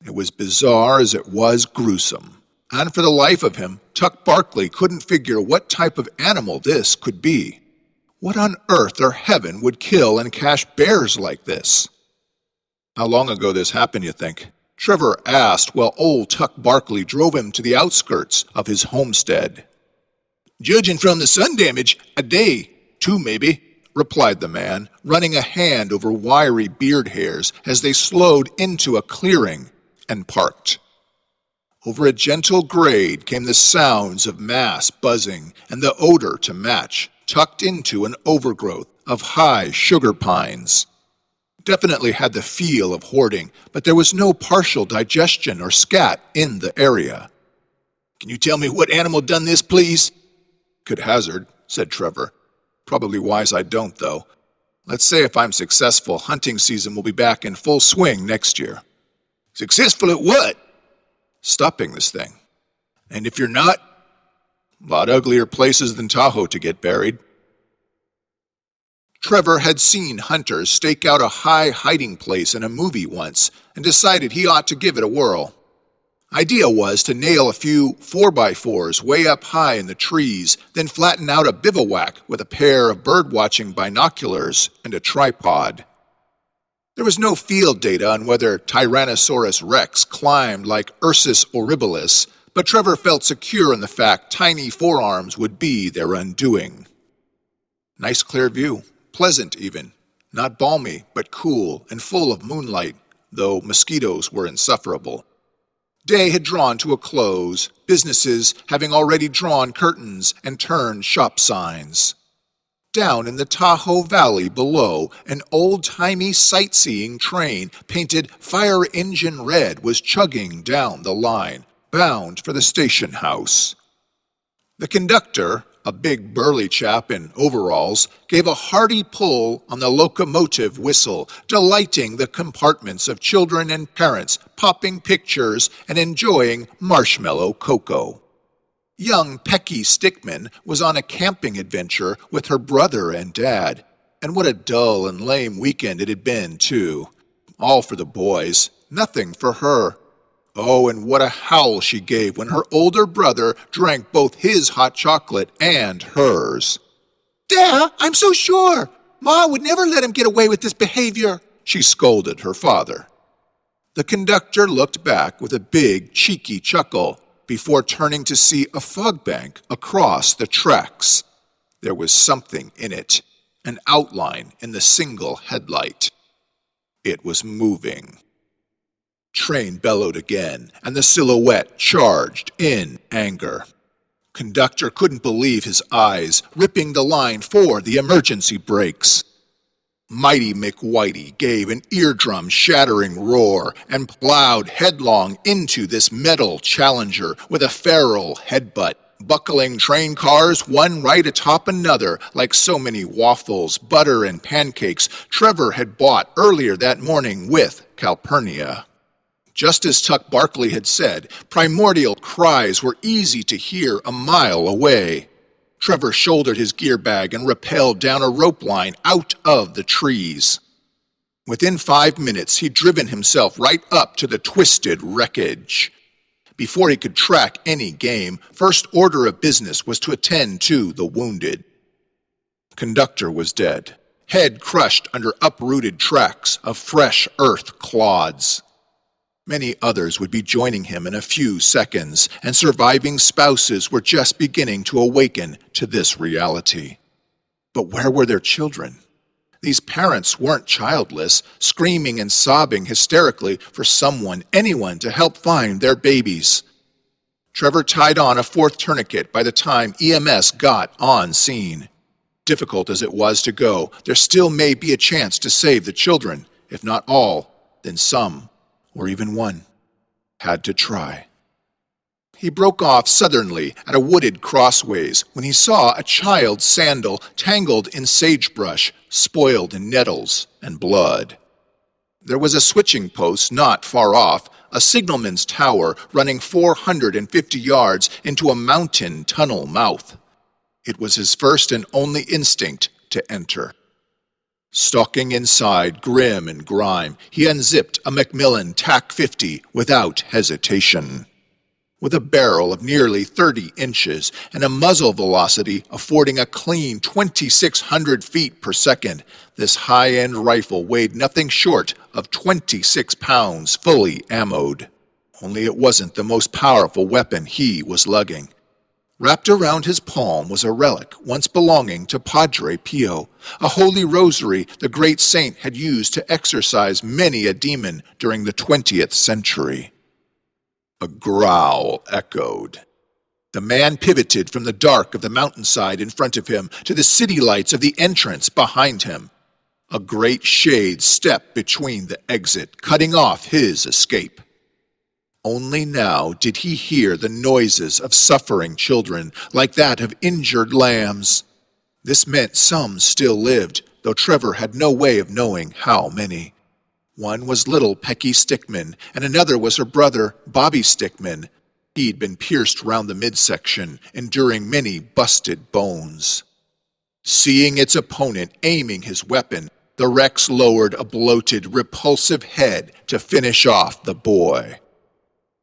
[SPEAKER 1] It was bizarre as it was gruesome. And for the life of him, Tuck Barkley couldn't figure what type of animal this could be. What on earth or heaven would kill and cache bears like this? How long ago this happened, you think? Trevor asked while old Tuck Barkley drove him to the outskirts of his homestead.
[SPEAKER 3] Judging from the sun damage, a day, 2 maybe,
[SPEAKER 1] replied the man, running a hand over wiry beard hairs as they slowed into a clearing and parked. Over a gentle grade came the sounds of mass buzzing and the odor to match, tucked into an overgrowth of high sugar pines. Definitely had the feel of hoarding, but there was no partial digestion or scat in the area.
[SPEAKER 3] Can you tell me what animal done this, please?
[SPEAKER 1] Could hazard, said Trevor. Probably wise I don't, though. Let's say if I'm successful, hunting season will be back in full swing next year.
[SPEAKER 3] Successful at what?
[SPEAKER 1] Stopping this thing.
[SPEAKER 3] And if you're not?
[SPEAKER 1] A lot uglier places than Tahoe to get buried. Trevor had seen hunters stake out a high hiding place in a movie once and decided he ought to give it a whirl. Idea was to nail a few 4x4s way up high in the trees, then flatten out a bivouac with a pair of birdwatching binoculars and a tripod. There was no field data on whether Tyrannosaurus rex climbed like Ursus horribilis, but Trevor felt secure in the fact tiny forearms would be their undoing. Nice clear view, pleasant even, not balmy, but cool and full of moonlight, though mosquitoes were insufferable. Day had drawn to a close, businesses having already drawn curtains and turned shop signs. Down in the Tahoe Valley below, an old-timey sightseeing train painted fire engine red was chugging down the line, bound for the station house. The conductor, a big burly chap in overalls, gave a hearty pull on the locomotive whistle, delighting the compartments of children and parents, popping pictures and enjoying marshmallow cocoa. Young Pecky Stickman was on a camping adventure with her brother and dad, and what a dull and lame weekend it had been, too. All for the boys, nothing for her. Oh, and what a howl she gave when her older brother drank both his hot chocolate and hers.
[SPEAKER 3] Dad, I'm so sure. Ma would never let him get away with this behavior,
[SPEAKER 1] she scolded her father. The conductor looked back with a big, cheeky chuckle before turning to see a fog bank across the tracks. There was something in it, an outline in the single headlight. It was moving. Train bellowed again, and the silhouette charged in anger. Conductor couldn't believe his eyes, ripping the line for the emergency brakes. Mighty McWhitey gave an eardrum-shattering roar and plowed headlong into this metal challenger with a feral headbutt, buckling train cars one right atop another like so many waffles, butter, and pancakes Trevor had bought earlier that morning with Calpurnia. Just as Tuck Barkley had said, primordial cries were easy to hear a mile away. Trevor shouldered his gear bag and rappelled down a rope line out of the trees. Within 5 minutes, he'd driven himself right up to the twisted wreckage. Before he could track any game, first order of business was to attend to the wounded. Conductor was dead, head crushed under uprooted tracks of fresh earth clods. Many others would be joining him in a few seconds, and surviving spouses were just beginning to awaken to this reality. But where were their children? These parents weren't childless, screaming and sobbing hysterically for someone, anyone, to help find their babies. Trevor tied on a fourth tourniquet by the time EMS got on scene. Difficult as it was to go, there still may be a chance to save the children. If not all, then some. Or even one, had to try. He broke off suddenly at a wooded crossways when he saw a child's sandal tangled in sagebrush, spoiled in nettles and blood. There was a switching post not far off, a signalman's tower running 450 yards into a mountain tunnel mouth. It was his first and only instinct to enter. Stalking inside, grim and grime, he unzipped a Macmillan TAC-50 without hesitation. With a barrel of nearly 30 inches and a muzzle velocity affording a clean 2,600 feet per second, this high-end rifle weighed nothing short of 26 pounds fully ammoed. Only it wasn't the most powerful weapon he was lugging. Wrapped around his palm was a relic once belonging to Padre Pio, a holy rosary the great saint had used to exorcise many a demon during the 20th century. A growl echoed. The man pivoted from the dark of the mountainside in front of him to the city lights of the entrance behind him. A great shade stepped between the exit, cutting off his escape. Only now did he hear the noises of suffering children, like that of injured lambs. This meant some still lived, though Trevor had no way of knowing how many. One was little Pecky Stickman, and another was her brother, Bobby Stickman. He'd been pierced round the midsection, enduring many busted bones. Seeing its opponent aiming his weapon, the Rex lowered a bloated, repulsive head to finish off the boy.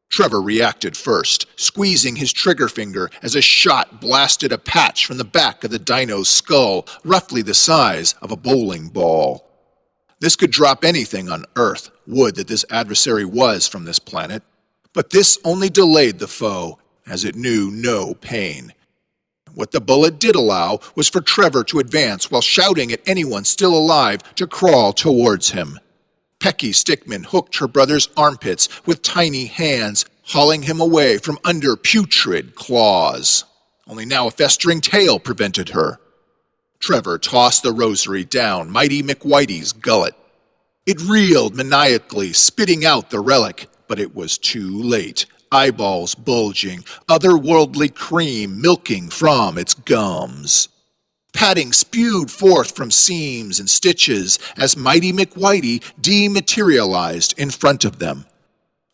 [SPEAKER 1] Trevor reacted first, squeezing his trigger finger as a shot blasted a patch from the back of the dino's skull, roughly the size of a bowling ball. This could drop anything on Earth, would that this adversary was from this planet. But this only delayed the foe, as it knew no pain. What the bullet did allow was for Trevor to advance while shouting at anyone still alive to crawl towards him. Pecky Stickman hooked her brother's armpits with tiny hands, hauling him away from under putrid claws. Only now a festering tail prevented her. Trevor tossed the rosary down Mighty McWhitey's gullet. It reeled maniacally, spitting out the relic, but it was too late. Eyeballs bulging, otherworldly cream milking from its gums. Padding spewed forth from seams and stitches as Mighty McWhitey dematerialized in front of them.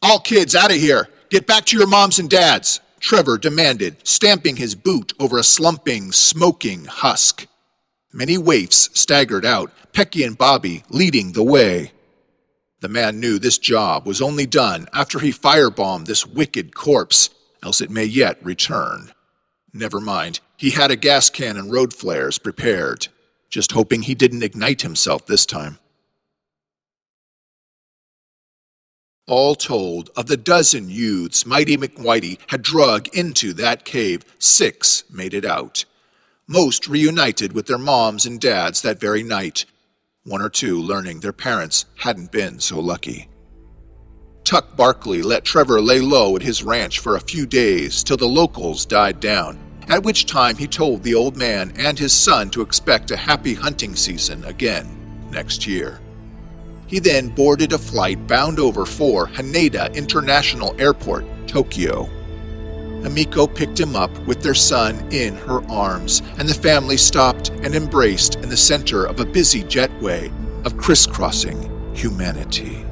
[SPEAKER 1] "All kids out of here! Get back to your moms and dads!" Trevor demanded, stamping his boot over a slumping, smoking husk. Many waifs staggered out, Pecky and Bobby leading the way. The man knew this job was only done after he firebombed this wicked corpse, else it may yet return. Never mind, he had a gas can and road flares prepared, just hoping he didn't ignite himself this time. All told, of the dozen youths Mighty McWhitey had drug into that cave, 6 made it out. Most reunited with their moms and dads that very night, 1 or 2 learning their parents hadn't been so lucky. Tuck Barkley let Trevor lay low at his ranch for a few days till the locals died down, at which time he told the old man and his son to expect a happy hunting season again next year. He then boarded a flight bound over for Haneda International Airport, Tokyo. Amiko picked him up with their son in her arms, and the family stopped and embraced in the center of a busy jetway of crisscrossing humanity.